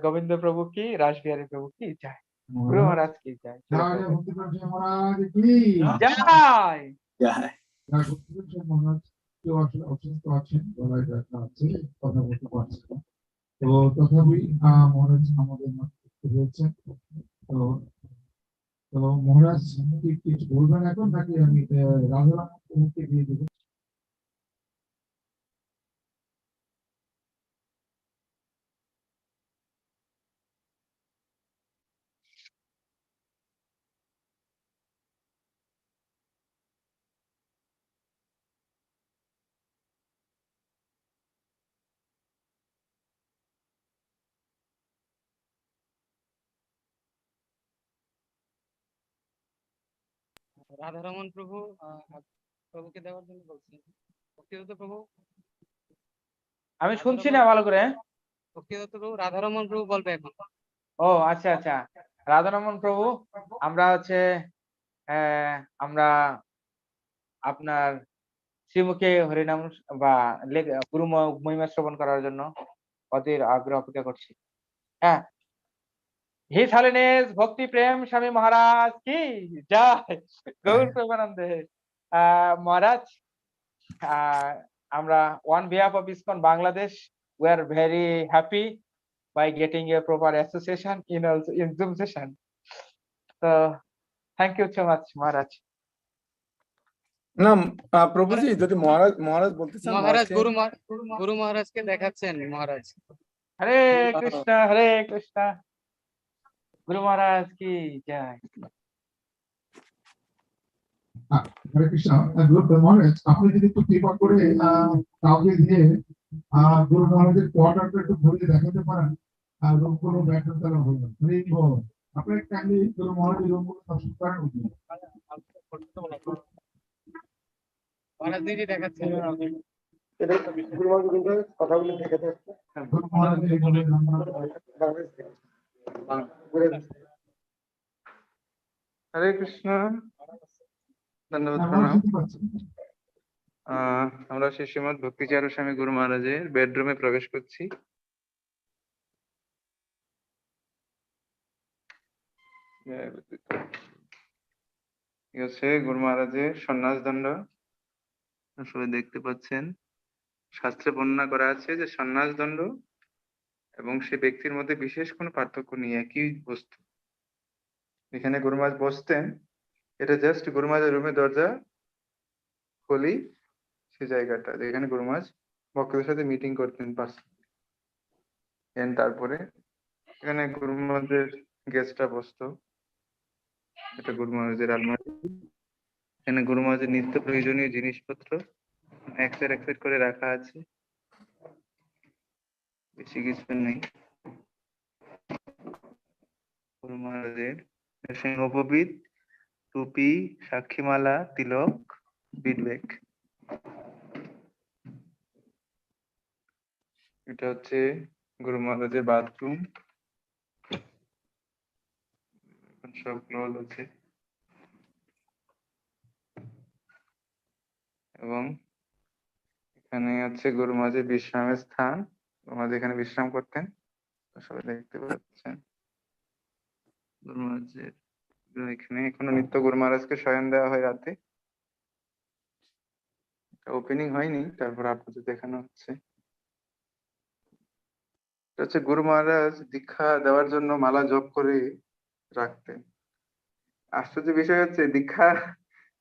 Govinda প্রভু কি, রাসবিহারী প্রভু কি জয়, গুরু মহারাজ কি জয়, জয় ভক্তিপ্রসাদ মহারাজ কি জয়। Yeah. জয় ভক্তিপ্রসাদ মহারাজ কেউ আসলে অসুস্থ আছেন, গলায় ব্যথা আছে, কথা বলতে পারছে না। তো তথাপি মহারাজ আমাদের মধ্যে রয়েছেন। তো তো মহারাজ কি কিছু বলবেন এখন, নাকি আমি রাজারাম প্রভুকে দিয়ে দেবো? রাধারমন প্রভু প্রভুকে দেওয়ার জন্য বলছেন। ভক্তিদত্ত প্রভু, আমি শুনছি না ভালো করে। ভক্তিদত্ত প্রভু, রাধারমন প্রভু বলবে এখন। ও আচ্ছা আচ্ছা, রাধারমন প্রভু, আমরা আমরা আপনার শ্রীমুখে হরিনাম বা গুরু মহিমা শ্রবণ করার জন্য অধীর আগ্রহ অপেক্ষা করছি। হ্যাঁ, হিজ হলিনেস ভক্তি প্রেম স্বামী মহারাজ কি জয়, গৌর প্রেমানন্দে। মহারাজ, আমরা on behalf of ISKCON Bangladesh, we are very happy by getting a proper association in also in Zoom session. So thank you so much, Maharaj. না প্রভুজি, যদি মহারাজ বলতে চান, মহারাজ মহারাজকে- গুরু মহারাজকে দেখাচ্ছেন মহারাজ। Hare Krishna, Hare Krishna. Guru Maharaj ki jai. হরে কৃষ্ণ। গুরু মহারাজ, আপনি যদি একটু কৃপা করে কাউকে দিয়ে গুরু মহারাজের কোয়ার্টারটা একটু ঘুরিয়ে দেখাতে পারেন, আর রুমগুলো ব্যাটার তারা বলবেন। আপনি কাইন্ডলি গুরু মহারাজের রুমগুলো দর্শন করেন। মহারাজ নিজে দেখাচ্ছেন। গুরু মহারাজের এইভাবে হরে কৃষ্ণ, ধন্যবাদ, আমরা প্রণাম। শুনতে পাচ্ছি। আমরা শ্রী শ্রীমৎ ভক্তিচারু স্বামী গুরু মহারাজের বেডরুমে প্রবেশ করছি। এই হচ্ছে গুরু মহারাজের সন্ন্যাস দণ্ড, সবাই দেখতে পাচ্ছেন। শাস্ত্রে বর্ণনা করা আছে যে সন্ন্যাস দণ্ড এবং সে ব্যক্তির মধ্যে বিশেষ কোনো পার্থক্য নেই, একই বস্তু। এখানে গুরু মহারাজ বসতেন, এটা জাস্ট গুরু মহারাজের রুমে দরজা খুলি সে জায়গাটা যেখানে গুরু মহারাজ ভক্তদের সাথে মিটিং করতেন পার্সোনালি। তারপরে এখানে গুরু মহারাজের গেস্টরা বসতো, এটা গুরু মহারাজের আলমারি। এখানে গুরু মহারাজের নিত্য প্রয়োজনীয় জিনিসপত্র এক সাইড করে রাখা আছে, বেশি কিছু নেই। গুরু মহারাজের উপবিদ, টুপি, সাক্ষীমালা, তিলক, বিডব্যাগ। এটা হচ্ছে গুরু মহারাজের বাথরুম, সব ক্লোজ আছে। এবং এখানে হচ্ছে গুরু মহারাজের বিশ্রামের স্থান, গুরু মহারাজ এখানে বিশ্রাম করতেন, সবাই দেখতে পাচ্ছেন। গুরু মহারাজের এখানে এখনো নিত্য গুরু মহারাজকে শয়ন দেওয়া হয় রাতে, ওপেনিং হয়নি, তারপর আপনাদের দেখানো হচ্ছে। এটা হচ্ছে গুরু মহারাজ দীক্ষা দেওয়ার জন্য মালা জপ করে রাখতেন। আশ্চর্য বিষয় হচ্ছে দীক্ষা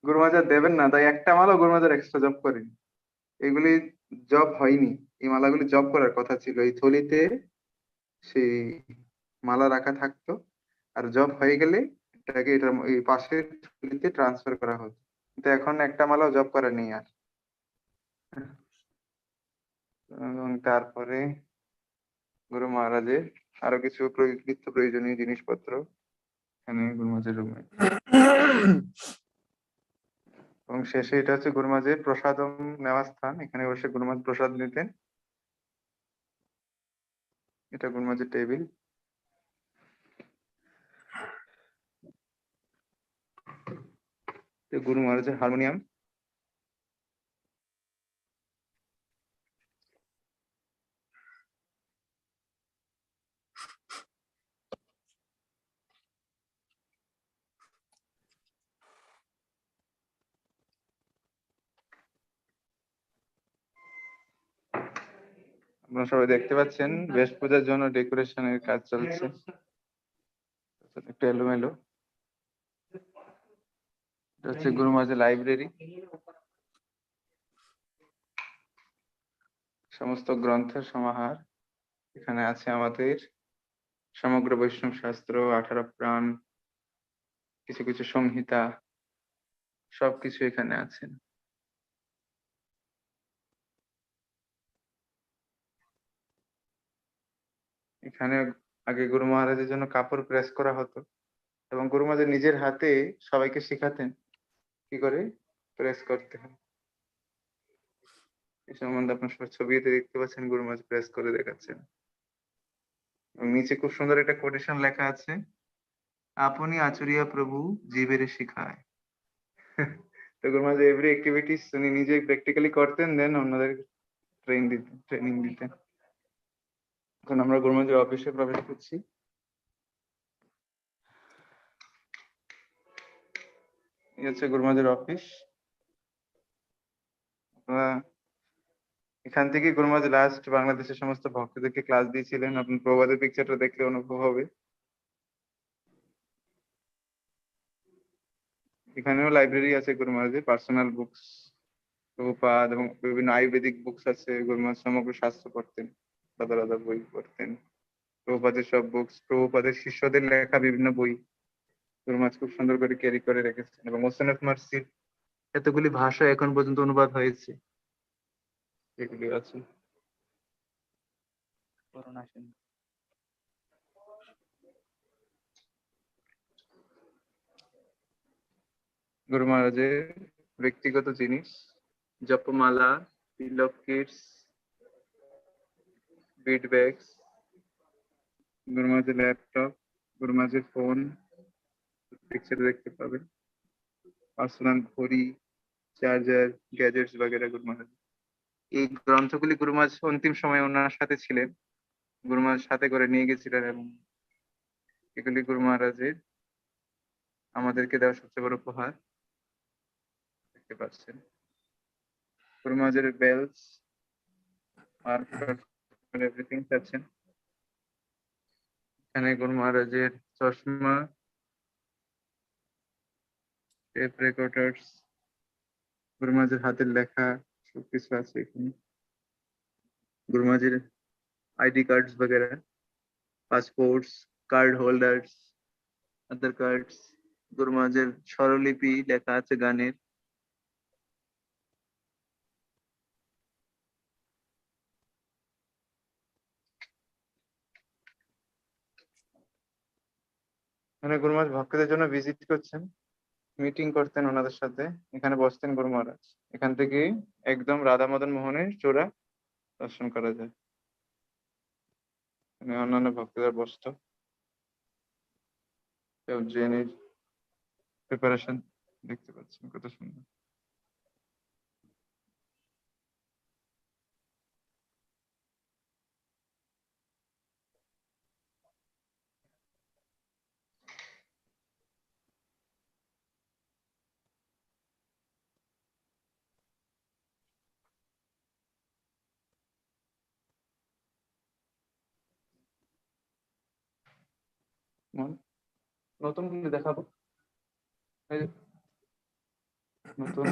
গুরু মহারাজ দেবেন না, তাই একটা মালা গুরু মহারাজ এক্সট্রা জপ করেন। এগুলি জপ হয়নি, এই মালাগুলি জপ করার কথা ছিল, এই থলিতে সেই মালা রাখা থাকতো, আর জপ হয়ে গেলে এটাকে এটার এই পাশের থলিতে ট্রান্সফার করা হতো, কিন্তু এখন একটা মালাও জপ করা নেই আর। এবং তারপরে গুরু মহারাজের আরো কিছু নিত্য প্রয়োজনীয় জিনিসপত্র এখানে গুরু মহারাজের রুমে। এবং শেষে এটা হচ্ছে গুরু মহারাজের প্রসাদম নেওয়ার স্থান, এখানে বসে গুরু মহারাজ প্রসাদ নিতেন। এটা গুরু মহারাজের টেবিল। তো গুরু মহারাজের হারমোনিয়াম, আপনারা সবাই দেখতে পাচ্ছেন বেশ পূজার জন্য ডেকোরেশনের কাজ চলছে, একটু এলোমেলো। এটা হচ্ছে গুরু মহারাজের লাইব্রেরি, সমস্ত গ্রন্থের সমাহার। এখানে আছে আমাদের সমগ্র বৈষ্ণব শাস্ত্র, 18 প্রাণ, কিছু কিছু সংহিতা, সবকিছু এখানে আছে। এখানে আগে গুরু মহারাজের জন্য কাপড় প্রেস করা হতো এবং গুরু মহারাজ নিজের হাতে সবাইকে শেখাতেন কি করে প্রেস করতে হয়। এই সম্বন্ধে আপনার সব ছবিতে দেখতে পাচ্ছেন গুরু মহারাজ প্রেস করে দেখাচ্ছেন। এবং নিচে খুব সুন্দর একটা কোটেশন লেখা আছে, আপনি আচরিয়া প্রভু জীবের শিখায়। তো গুরু মহারাজ এভরি অ্যাক্টিভিটিস উনি নিজে প্র্যাকটিক্যালি করতেন, দেন অন্যদের ট্রেনিং দিতেন। এখন আমরা গুরু মহারাজের অফিসে প্রবেশ করছি। এই হচ্ছে গুরু মহারাজের অফিস। এখান থেকে গুরু মহারাজ লাস্ট বাংলাদেশের সমস্ত ভক্তদেরকে ক্লাস দিয়েছিলেন। আপনি প্রভাতের পিকচারটা দেখলে অনুভব হবে। এখানেও লাইব্রেরি আছে গুরু মহারাজের, পার্সোনাল বুকস, প্রভুপাদ এবং বিভিন্ন আয়ুর্বেদিক বুকস আছে। গুরু মহারাজ সমগ্র শাস্ত্র পড়তেন, আলাদা আলাদা বই পড়তেন। প্রভুপাদের সব বুকস, প্রভুপাদের শিষ্যদের লেখা বিভিন্ন বই গুরু মহারাজ খুব সুন্দর করে ক্যারি করে রেখেছেন। এবং ওশান অফ মার্সির এতগুলি ভাষা এখন পর্যন্ত অনুবাদ হয়েছে, এগুলি আছে। করুণা সিন্ধু। গুরু মহারাজের ব্যক্তিগত জিনিস, জপমালা, তিলক কিটস, বিট ব্যাগস, গুরু মহারাজের ল্যাপটপ, গুরু মহারাজের ফোন, পিকচার দেখতে পাবেন, পার্সোনাল ঘড়ি, চার্জার, গ্যাজেটস বাগেরা গুরু মহারাজ। এই গ্রন্থগুলি গুরু মহারাজ অন্তিম সময় ওনার সাথে ছিলেন, গুরু মহারাজ সাথে করে নিয়ে গেছিলেন এবং এগুলি গুরু মহারাজের আমাদেরকে দেওয়া সবচেয়ে বড় উপহার। দেখতে পাচ্ছেন গুরু মহারাজের বেলস, এভরিথিং পাচ্ছেন। এখানে গুরু মহারাজের চশমা, টেপ রেকর্ডার্স, গুরু মহারাজের হাতের লেখা সবকিছু আছে এখানে। গুরু মহারাজের আইডি কার্ডস वगैरह, পাসপোর্টস, কার্ড হোল্ডার্স, আধার কার্ডস, গুরু মহারাজের স্বরলিপি লেখা আছে গানের। মানে গুরু মহারাজ ভক্তদের জন্য ভিজিট করছেন, মিটিং করতেন ওনাদের সাথে, এখানে বসতেন গুরু মহারাজ। এখান থেকে একদম রাধা মদন মোহনের চূড়া দর্শন করা যায়। এখানে অন্যান্য ভক্তদের বসত, কেউ জেনের প্রিপারেশন দেখতে পাচ্ছেন, কত সুন্দর। নতুন গুলি দেখাবো, এই যে নতুন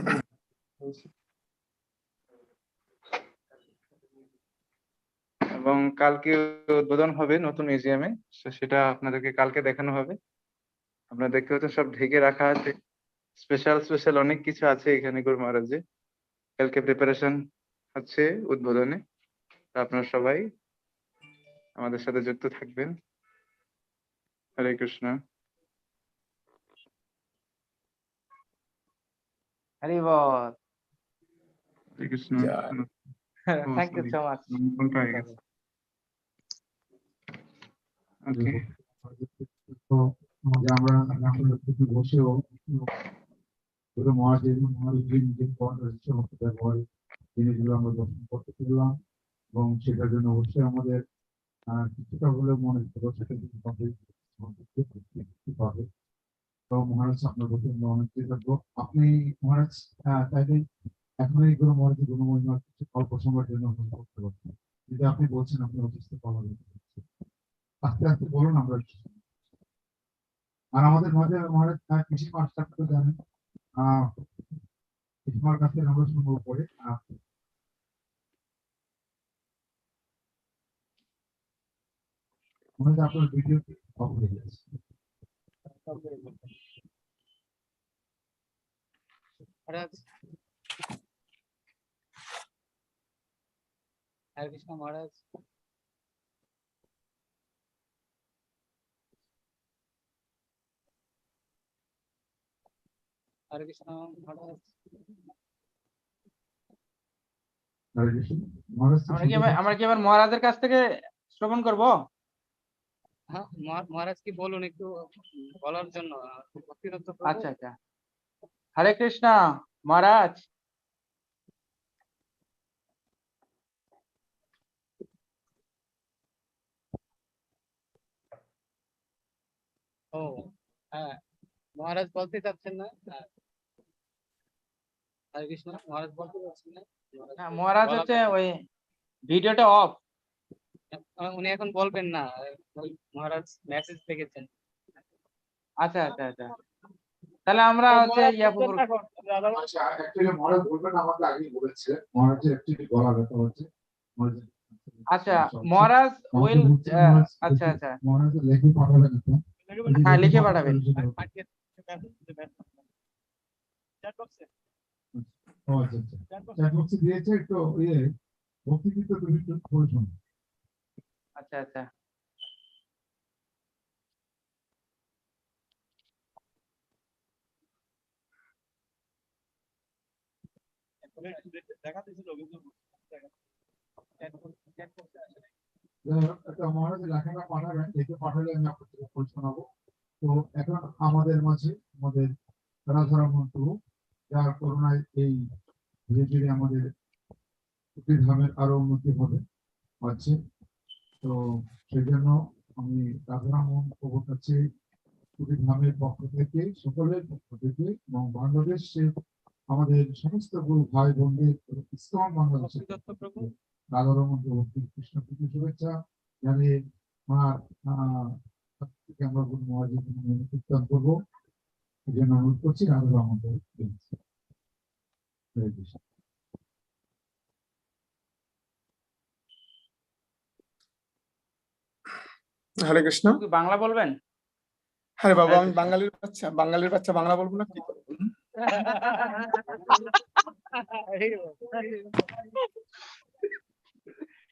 এবং কালকে উদ্বোধন হবে নতুন মিউজিয়ামে, সেটা আপনাদেরকে কালকে দেখানো হবে। আপনারা দেখতে পাচ্ছেন সব ঢেকে রাখা আছে, স্পেশাল স্পেশাল অনেক কিছু আছে এখানে গুরু মহারাজের। কালকে প্রিপারেশন হচ্ছে উদ্বোধনে, আপনারা সবাই আমাদের সাথে যুক্ত থাকবেন। হরে কৃষ্ণ। হরি বল। Hare Krishna. Thank you so much. ফোনটা হয়ে গেছে। ওকে, তো আমরা বসেও গুরু মহারাজ এবং মহারাজজি নিজের সমস্ত ব্যবহার জিনিসগুলো আমরা দর্শন করতে পেলাম, এবং সেটার জন্য অবশ্যই আমাদের কিছুটা হলেও মনে হলো সেটা কিন্তু পাবে। তো মহারাজ আপনার প্রতি আমরা অনেক কৃতজ্ঞ। আপনি মহারাজ চাইলে এখন এই গুরু মহারাজ গুণমহিমা কিছু অল্প সময়ের জন্য আমরা করতে পারছি, যদি আপনি বলছেন আপনি অসুস্থ পাওয়া আস্তে আস্তে বলুন আমরা আর আমাদের মাঝে মহারাজ কৃষি মাস্টার তো জানেন, কৃষিমার কাছে আমরা শুনবো পরে। মহারাজ আপনার ভিডিও অফ হয়ে গেছে। মহারাজ, হরে কৃষ্ণ মহারাজ। হরে কৃষ্ণ মহারাজ। হরে কৃষ্ণ মহারাজ তো শুনতে আমরা কি আবার মহারাজের কাছ থেকে শ্রবণ করব? হ্যাঁ, মহারাজ কি বলুন একটু বলার জন্য। ভক্তিদত্ত প্রভু। আচ্ছা আচ্ছা, হরে কৃষ্ণ মহারাজ। ও হ্যাঁ, মহারাজ বলতে চাচ্ছেন না? হরে কৃষ্ণ, মহারাজ বলতে চাচ্ছেন না? হ্যাঁ, মহারাজ হচ্ছে ওই ভিডিওটা অফ। উনি এখন বলবেন না, মহারাজ মেসেজ দেখেছেন। আচ্ছা আচ্ছা আচ্ছা, তাহলে আমরা হচ্ছে আচ্ছা, actually মহারাজ বলবেন না, আমাকে আগেই বলেছে মহারাজের একটু গলা ব্যথা হচ্ছে। আচ্ছা মহারাজ উইল, আচ্ছা আচ্ছা, মহারাজ লেখে পাঠাবেন একটা। হ্যাঁ লিখে পাঠাবেন। ও আচ্ছা আচ্ছা, চ্যাট বক্সে দিয়েছে, একটু ভক্তিগীত তুমি একটু পড়ে শোনো। আচ্ছা আচ্ছা, একটা মহারাজ লেখাটা পাঠাবেন, লিখে পাঠালে আমি আপনাকে পড়ে শোনাবো। তো এখন আমাদের মাঝে আমাদের রাধারমণ প্রভু, যার করুণায় এই ধীরে ধীরে আমাদের ধামের আরো উন্নতি হবে আছে। তো সেই জন্য আমি রাধারমণ প্রভুর কাছে ধামের পক্ষ থেকে, সকলের পক্ষ থেকে এবং বাংলাদেশের আমাদের সমস্ত গুরু ভাই বোনদের ইসলাম বাংলাদেশের ভক্তিদত্ত প্রভু। রাধারমণ প্রভু কৃষ্ণ প্রীতি শুভেচ্ছা জানিয়ে থেকে আমরা গুরু মহারাজের জন্য কীর্তন করবো, এই জন্য অনুরোধ করছি রাধারমণ প্রভু। হরে কৃষ্ণ। হরে কৃষ্ণ। কি বাংলা বলবেন? হ্যাঁ বাবা, আমি বাঙালির বাচ্চা বাংলা বলবো না কি করবো?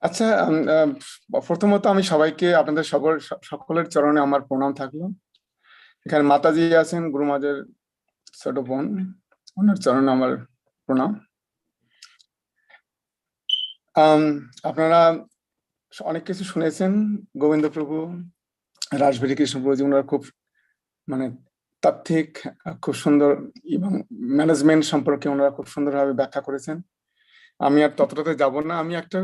আচ্ছা, প্রথমত আমি সবাইকে, আপনাদের সকলের চরণে আমার প্রণাম থাকলো। এখানে মাতাজি আছেন, গুরু মহারাজের ছোট বোন, ওনার চরণে আমার প্রণাম। আপনারা অনেক কিছু শুনেছেন, গোবিন্দ প্রভু, রাসবিহারী কৃষ্ণ প্রভু, ওনারা খুব মানে তাত্ত্বিক, খুব সুন্দর, এবং ম্যানেজমেন্ট সম্পর্কে ওনারা খুব সুন্দরভাবে ব্যাখ্যা করেছেন। আমি আর ততটাতে যাব না, আমি একটা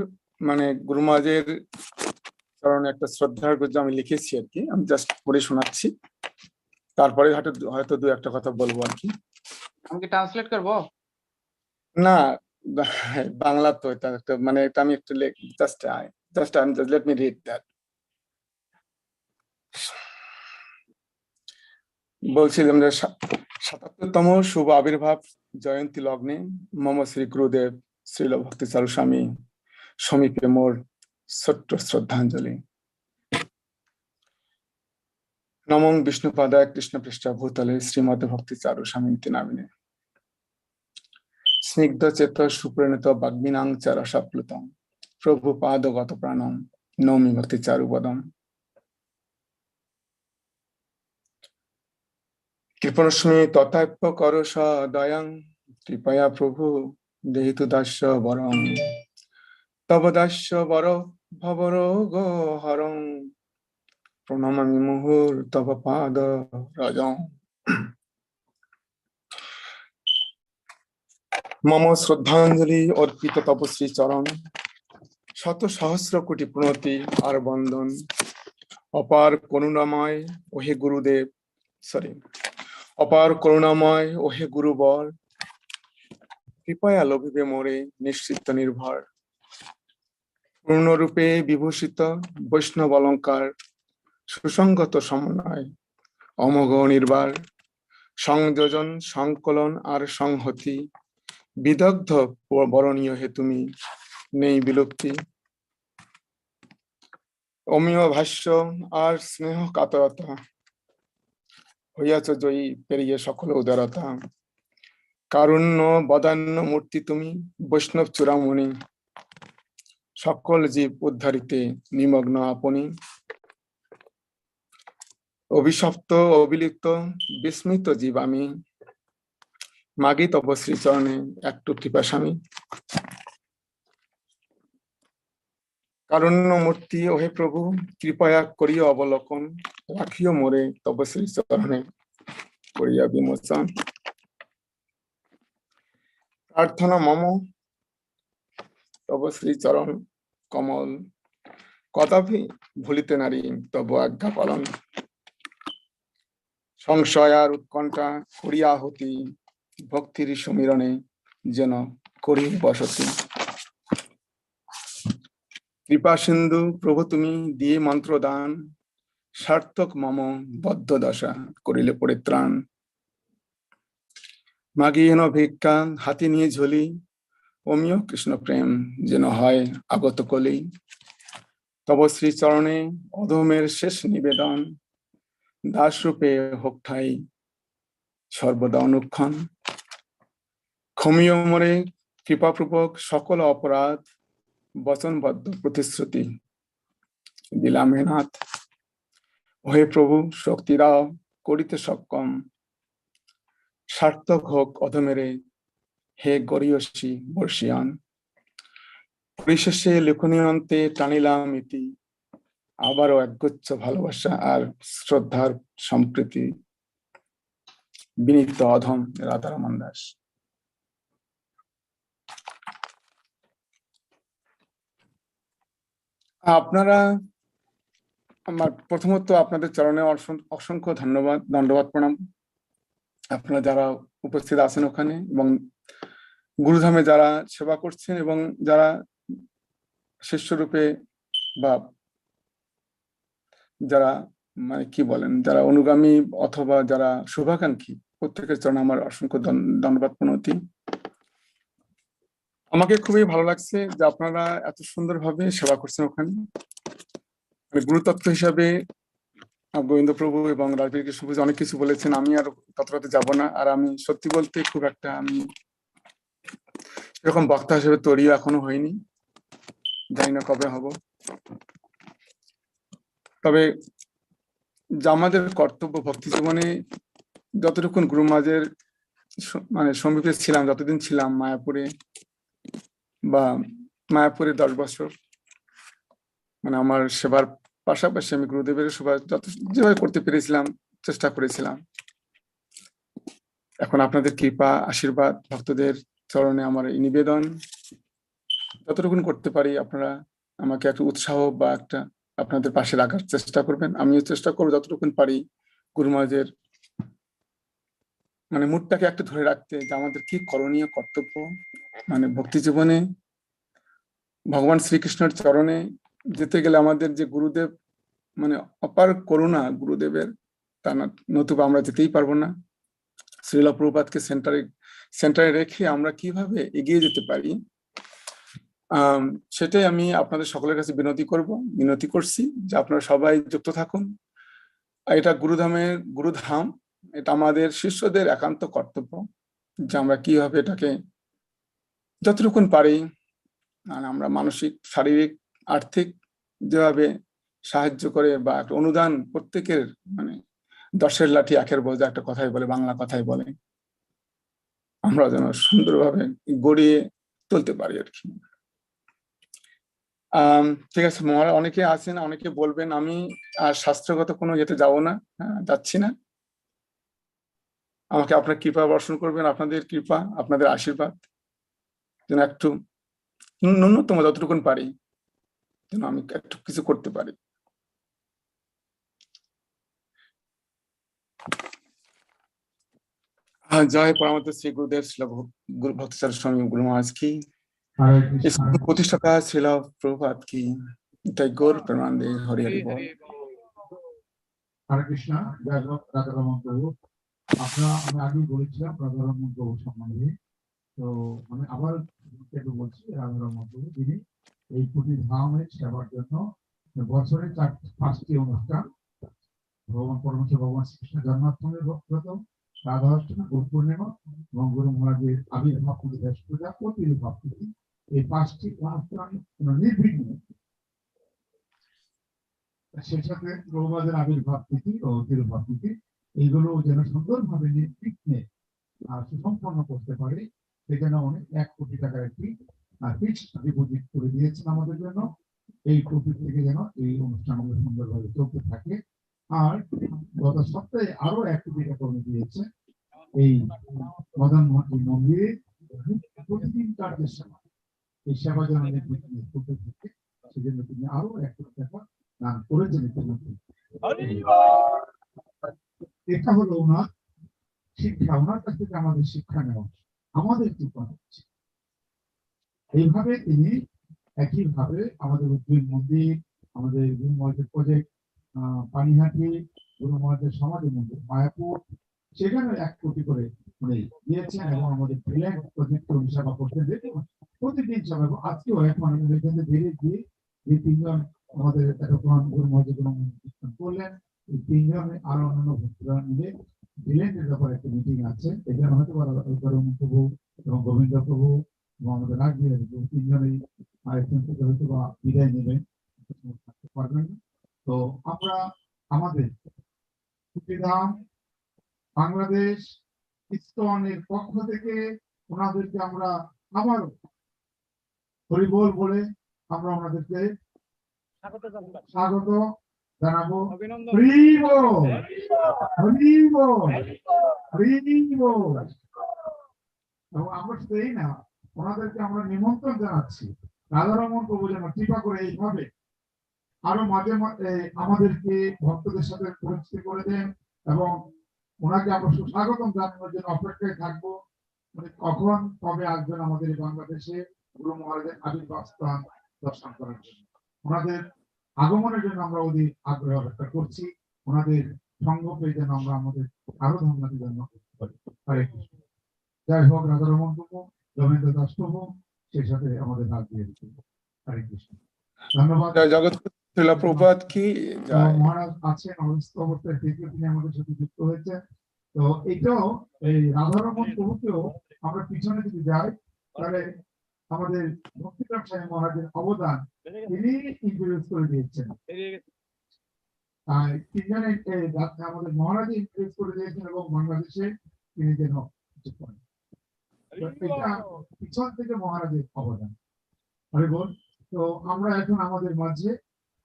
মানে গুরু মহারাজের চরণে একটা শ্রদ্ধার গুজ্জ আমি লিখেছি আর কি, আমি জাস্ট পড়ে শোনাচ্ছি, তারপরে হয়তো দু একটা কথা বলবো আর কি। আমি কি ট্রান্সলেট করব? না, বাংলা তো এটা একটা মানে এটা আমি একটু just let me read that. বলছিলাম যে ৭৭তম শুভ আবির্ভাব জয়ন্তী লগ্নে মম শ্রী গুরুদেব শ্রীল ভক্তি চারু স্বামী সমীপে মোর ছোট্ট শ্রদ্ধাঞ্জলি। নমং বিষ্ণুপাদায় কৃষ্ণ পৃষ্ঠা ভূতলে শ্রীমদ ভক্তি চারু স্বামী নামিনে স্নিগ্ধ চেত সুপ্রণীত বাগ্মিনাং চ রসাপ্লুতম প্রভু পাদগত প্রাণম নৌমি ভক্তি চারুপদম। কৃপণস্মি তথাপ্য কর সদয়ং কৃপয়া প্রভু দেহিতু দাস্য বরং তব দাস্য বর ভবরোগ হরং প্রণমামি মুহুর তব পাদ রজং। মম শ্রদ্ধাঞ্জলি অর্পিত তপশ্রী চরণ, শত সহস্র কোটি প্রণতি আর বন্দন। অপার করুণাময় ওহে গুরুদেব, অপার করুণাময় ওহে গুরুবর, কৃপয়া লভিবে মোরে নিশ্চিত নির্ভর। পূর্ণরূপে বিভূষিত বৈষ্ণব অলঙ্কার, সুসংগত সমন্বয় অমোঘ নির্বার, সংযোজন সংকলন আর সংহতি, বিদগ্ধ বরণীয় হে তুমি, নেই বিলুপ্তি। অমীয় ভাষ্য আর স্নেহ কাতরতা, হইয়াছ জয়ী পেরিয়ে সকল উদারতা। কারুণ্য বদান্য মূর্তি তুমি, বৈষ্ণব চূড়ামণি, সকল জীব উদ্ধারিতে নিমগ্ন আপনি। অভিশপ্ত অবিলিপ্ত বিস্মিত জীব আমি, মাগি তব শ্রীচরণে একটু কৃপা স্বামী। কারুণ্য মূর্তি ওহে প্রভু, কৃপয়া করিও অবলোকন, রাখিও মোরে তব শ্রীচরণে করিয়া বিমোচন। প্রার্থনা মম তব শ্রীচরণ কমল, কদাপি ভুলিতে নারী তব আজ্ঞা পালন। সংশয় আর উৎকণ্ঠা করিয়া হতি, ভক্তির সমীরণে যেন করি বসতি। কৃপা সিন্ধু প্রভু তুমি দিয়ে মন্ত্র দান, সার্থক মম বদ্ধ দশা করিলে পরিত্রাণ। মাগিয়েন ভিক্ষা হাতি নিয়ে ঝুলি, অমিয় কৃষ্ণ প্রেম যেন হয় আগত কলি। তব শ্রীচরণে অধমের শেষ নিবেদন, দাস রূপে হোক ঠাই সর্বদা অনুক্ষণ। ক্ষমীয় মোরে কৃপাপূর্বক সকল অপরাধ, বচনবদ্ধ প্রতিশ্রুতি দিলাম হে নাথ। হে প্রভু শক্তি দাও করিতে সক্ষম, সার্থক হোক অধমেরে হে গরিয়সী বর্ষিয়ান। পরিশেষে লেখনীয় অন্তে টানিলাম ইতি, আবারও একগুচ্ছ ভালোবাসা আর শ্রদ্ধার সম্প্রীতি। বিনীত অধম রাধারমন দাস। আপনারা, আমার প্রথমত আপনাদের চরণে অসংখ্য ধন্যবাদ, দণ্ডবাদ প্রণাম। আপনারা যারা উপস্থিত আছেন ওখানে এবং গুরুধামে যারা সেবা করছেন এবং যারা শিষ্যরূপে বা যারা মানে কি বলেন, যারা অনুগামী অথবা যারা শুভাকাঙ্ক্ষী, প্রত্যেকের চরণে আমার অসংখ্য দণ্ডবাদ প্রণতি। আমাকে খুবই ভালো লাগছে যে আপনারা এত সুন্দরভাবে সেবা করছেন ওখানে। মানে গুরুতত্ত্ব হিসাবে গোবিন্দ প্রভু এবং রাজবীর কৃষ্ণ প্রভু অনেক কিছু বলেছেন, আমি আর ততটাতে যাব না। আর আমি সত্যি বলতে খুব একটা আমি এরকম বক্তা হিসেবে তৈরিও এখনো হয়নি, জানি না কবে হব। তবে যে আমাদের কর্তব্য ভক্তি জীবনে যতটুকু গুরু মাঝের মানে সমীপে ছিলাম, যতদিন ছিলাম মায়াপুরে বা মায়াপুরে 10 বছর, মানে আমার সেবার পাশাপাশি আমি গুরুদেবের সেবা যত যেভাবে করতে পেরেছিলাম চেষ্টা করেছিলাম। এখন আপনাদের কৃপা আশীর্বাদ, ভক্তদের চরণে আমার এই নিবেদন, যতটুকু করতে পারি আপনারা আমাকে একটা উৎসাহ বা একটা আপনাদের পাশে রাখার চেষ্টা করবেন। আমিও চেষ্টা করবো যতটুকু পারি গুরু মহারাজের মানে মুডটাকে একটু ধরে রাখতে, যে আমাদের কি করণীয় কর্তব্য, মানে ভক্তি জীবনে ভগবান শ্রীকৃষ্ণের চরণে যেতে গেলে আমাদের যে গুরুদেব মানে অপার করুণা গুরুদেবের, তা নতুবা আমরা যেতেই পারবো না। শ্রীল প্রভুপাদকে সেন্টারে রেখে আমরা কিভাবে এগিয়ে যেতে পারি, সেটাই আমি আপনাদের সকলের কাছে বিনতি করছি যে আপনারা সবাই যুক্ত থাকুন। এটা গুরুধাম, এটা আমাদের শিষ্যদের একান্ত কর্তব্য যে আমরা কিভাবে এটাকে যতটুকু পারি আমরা মানসিক, শারীরিক, আর্থিক যেভাবে সাহায্য করে বা একটা অনুদান, প্রত্যেকের মানে 10-এর লাঠি 1-এর বোঝা একটা কথাই বলে, বাংলা কথাই বলে, আমরা যেন সুন্দরভাবে গড়িয়ে তুলতে পারি আর কি। ঠিক আছে মহারাজ, অনেকে আছেন, অনেকে বলবেন, আমি আর শাস্ত্রগত কোনো ইয়েতে যাব না, যাচ্ছি না। আমাকে আপনার কৃপা বর্ষণ করবেন, আপনাদের কৃপা, আপনাদের আশীর্বাদ যেন একটু ন্যূনতম যতটুকুন পারি যেন আমি একটু কিছু করতে পারি। জয় পরমাত্ম শ্রী গুরুদেব শ্রীল গুরু ভক্তচার্য স্বামী গুরু মহারাজ কি, হরে কৃষ্ণ ইসকন প্রতিষ্ঠাতা শ্রীল প্রভুপাদ কি, তাই গৌর প্রেমানন্দে হরি হরি বল। হরে কৃষ্ণ। জয় হোক রাধারমণ প্রভু। আমি আগেই বলেছিলাম রাধারমণ প্রভু সম্বন্ধে, তো আমি আবার একটু বলছি। রাধারমণ প্রভু যিনি এই পুরী ধামের সেবার জন্য বছরে 5টি অনুষ্ঠান, ভগবান পরমেশ্বর ভগবান শ্রীকৃষ্ণ জন্মাষ্টমীর ব্রত, রাধাষ্টমী, গুরু পূর্ণিমা এবং গুরু মহারাজের আবির্ভাব দিবস পূজা ও তিরুভাব তিথি, এই 5টি অনুষ্ঠান নির্বিঘ্নে, সেই সাথে প্রভুপাদের আবির্ভাব তিথি ও তিরুভাব তিথি, এইগুলো যেন সুন্দরভাবে নির্বিঘ্নে সুসম্পন্ন করতে পারে, সেজন্য অনেক 1 কোটি টাকার একটি ফিক্সড ডিপোজিট করে দিয়েছেন আমাদের জন্য। এই প্রফিট থেকে যেন এই অনুষ্ঠানগুলো সুন্দরভাবে চলতে থাকে। আর গত সপ্তাহে আরো 1 কোটি টাকা করে দিয়েছে এই মদন মোহন মন্দিরে প্রতিদিন কার্যের সেবা, এই সেবা যেন নির্বিঘ্নে চলতে থাকে, সেজন্য তিনি আরো 1 কোটি টাকা দান করেছেন ইতিমধ্যে। এটা হলো ওনার শিক্ষা, ওনার কাছ থেকে আমাদের শিক্ষা নেওয়া, আমাদের কি করা উচিত। এইভাবে তিনি একইভাবে আমাদের উজ্জয়ন মন্দির, আমাদের গুরু মহারাজের প্রজেক্ট পানিহাটি, গুরু মহারাজের সমাধি মন্দির মায়াপুর, সেখানে 1 কোটি করে উনি দিয়েছেন এবং আমাদের ব্রিলিয়ান্ট প্রজেক্ট সেবা করতেন প্রতিদিন সেবা। আজকেও এখন আমাদের এখানে বেরিয়ে দিয়ে যে 3 জন আমাদের এতক্ষণ গুরু মহারাজের গুরু কীর্তন করলেন, এই 3 জনে আরো অন্যান্য ভক্তরা মিলে ব্রিলিয়ান্টের ব্যাপারে একটা মিটিং আছে। এখানে হয়তো প্রভু এবং গোবিন্দ প্রভু এবং আমাদের রাজবীর 3 জনেই এখান থেকে হয়তো বা বিদায় নেবেন, থাকতে পারবেন। তো আমরা আমাদের কুটিধাম বাংলাদেশ ইসকনের পক্ষ থেকে ওনাদেরকে আমরা আবারও হরিবোল বলে আমরা ওনাদেরকে স্বাগত জানাবো। হরিবোল, হরিবোল, হরিবোল। এবং আমরা সেই না, ওনাদেরকে আমরা নিমন্ত্রণ জানাচ্ছি রাধারমণ প্রভু যেন কৃপা করে এইভাবে আরো মাঝে মাঝে আমাদেরকে ভক্তদের সাথে পরিচিত করে দেন এবং ওনাকে আমরা সুস্বাগতম জানানোর জন্য অপেক্ষায় থাকবো। মানে কখন কবে আসবেন আমাদের বাংলাদেশে গুরু মহারাজের আবির্ভাব স্থান দর্শন করার জন্য। ওনাদের আগমনের জন্য আমরা অধিক আগ্রহ ব্যক্ত করছি। ওনাদের সঙ্গ পেয়ে যেন আমরা আমাদের আরো ধন্যবাদ জন্য করতে পারি। হরে কৃষ্ণ। জয় হোক রাধারমণ প্রভু, রবীন্দ্র দাস প্রভু, সেই সাথে আমাদের ডাক দিয়ে দিচ্ছি। হরে কৃষ্ণ। ধন্যবাদ। জয় জগৎ শ্রীল প্রভুপাদ কি জয়। মহারাজ আছেন অবস্থা অবস্থায় থেকে তিনি আমাদের সাথে যুক্ত হয়েছে। তো এটাও এই রাধারমণ প্রভুকেও আমরা পিছনে যদি যাই তাহলে আমাদের ভক্তিরাম স্বামী মহারাজের অবদান তিনি ইন্ট্রোডিউস করে দিয়েছেন। 3 জনে আমাদের মহারাজ ইন্ট্রোডিউস করে দিয়েছেন এবং বাংলাদেশে তিনি যেন কিছু করেন। এটা পিছন থেকে মহারাজের অবদান। হরি বল। তো আমরা এখন আমাদের মাঝে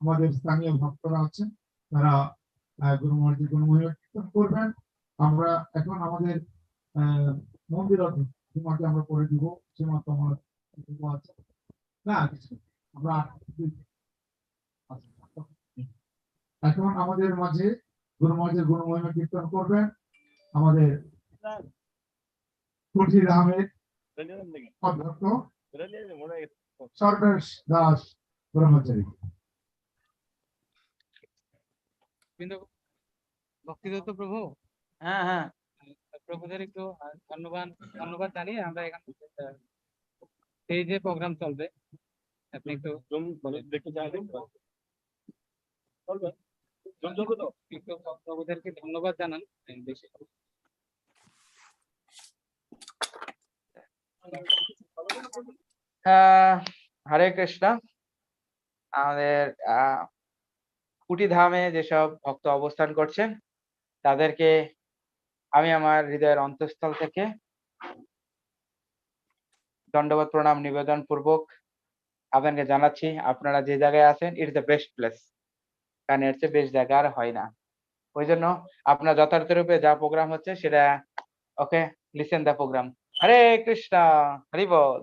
আমাদের স্থানীয় ভক্তরা আছেন, তারা গুরু মহারাজের গুণমহিমা কীর্তন করবেন। আমরা এখন আমাদের মন্দির সীমাকে আমরা করে দিব। সীমা তো আমার আছে না কিছু, আমরা এখন আমাদের মাঝে গুরু মহারাজের গুণমহিমা কীর্তন করবেন আমাদের কুঠির আহমেদ অধ্যক্ষ সর্বেশ দাস ব্রহ্মচারী। ভক্তিদত্ত প্রভু, হ্যাঁ হ্যাঁ, প্রভুদের একটু ধন্যবাদ জানিয়ে আমরা এখান এই যে প্রোগ্রাম চলবে আপনি একটু প্রভুদেরকে ধন্যবাদ জানান বেশি। হরে কৃষ্ণ। আমাদের কুটিধামে যেসব ভক্ত অবস্থান করছেন তাদেরকে আমি আমার হৃদয়ের অন্তঃস্থল থেকে দণ্ডবত প্রণাম নিবেদন পূর্বক আপনাকে জানাচ্ছি, আপনারা যে জায়গায় আছেন ইটস দ্য বেস্ট প্লেস, কারণ এর চেয়ে বেস্ট জায়গা আর হয় না। ওই জন্য আপনার যথার্থ রূপে যা প্রোগ্রাম হচ্ছে সেটা okay listen the programme. Hare Krishna, Hari ball.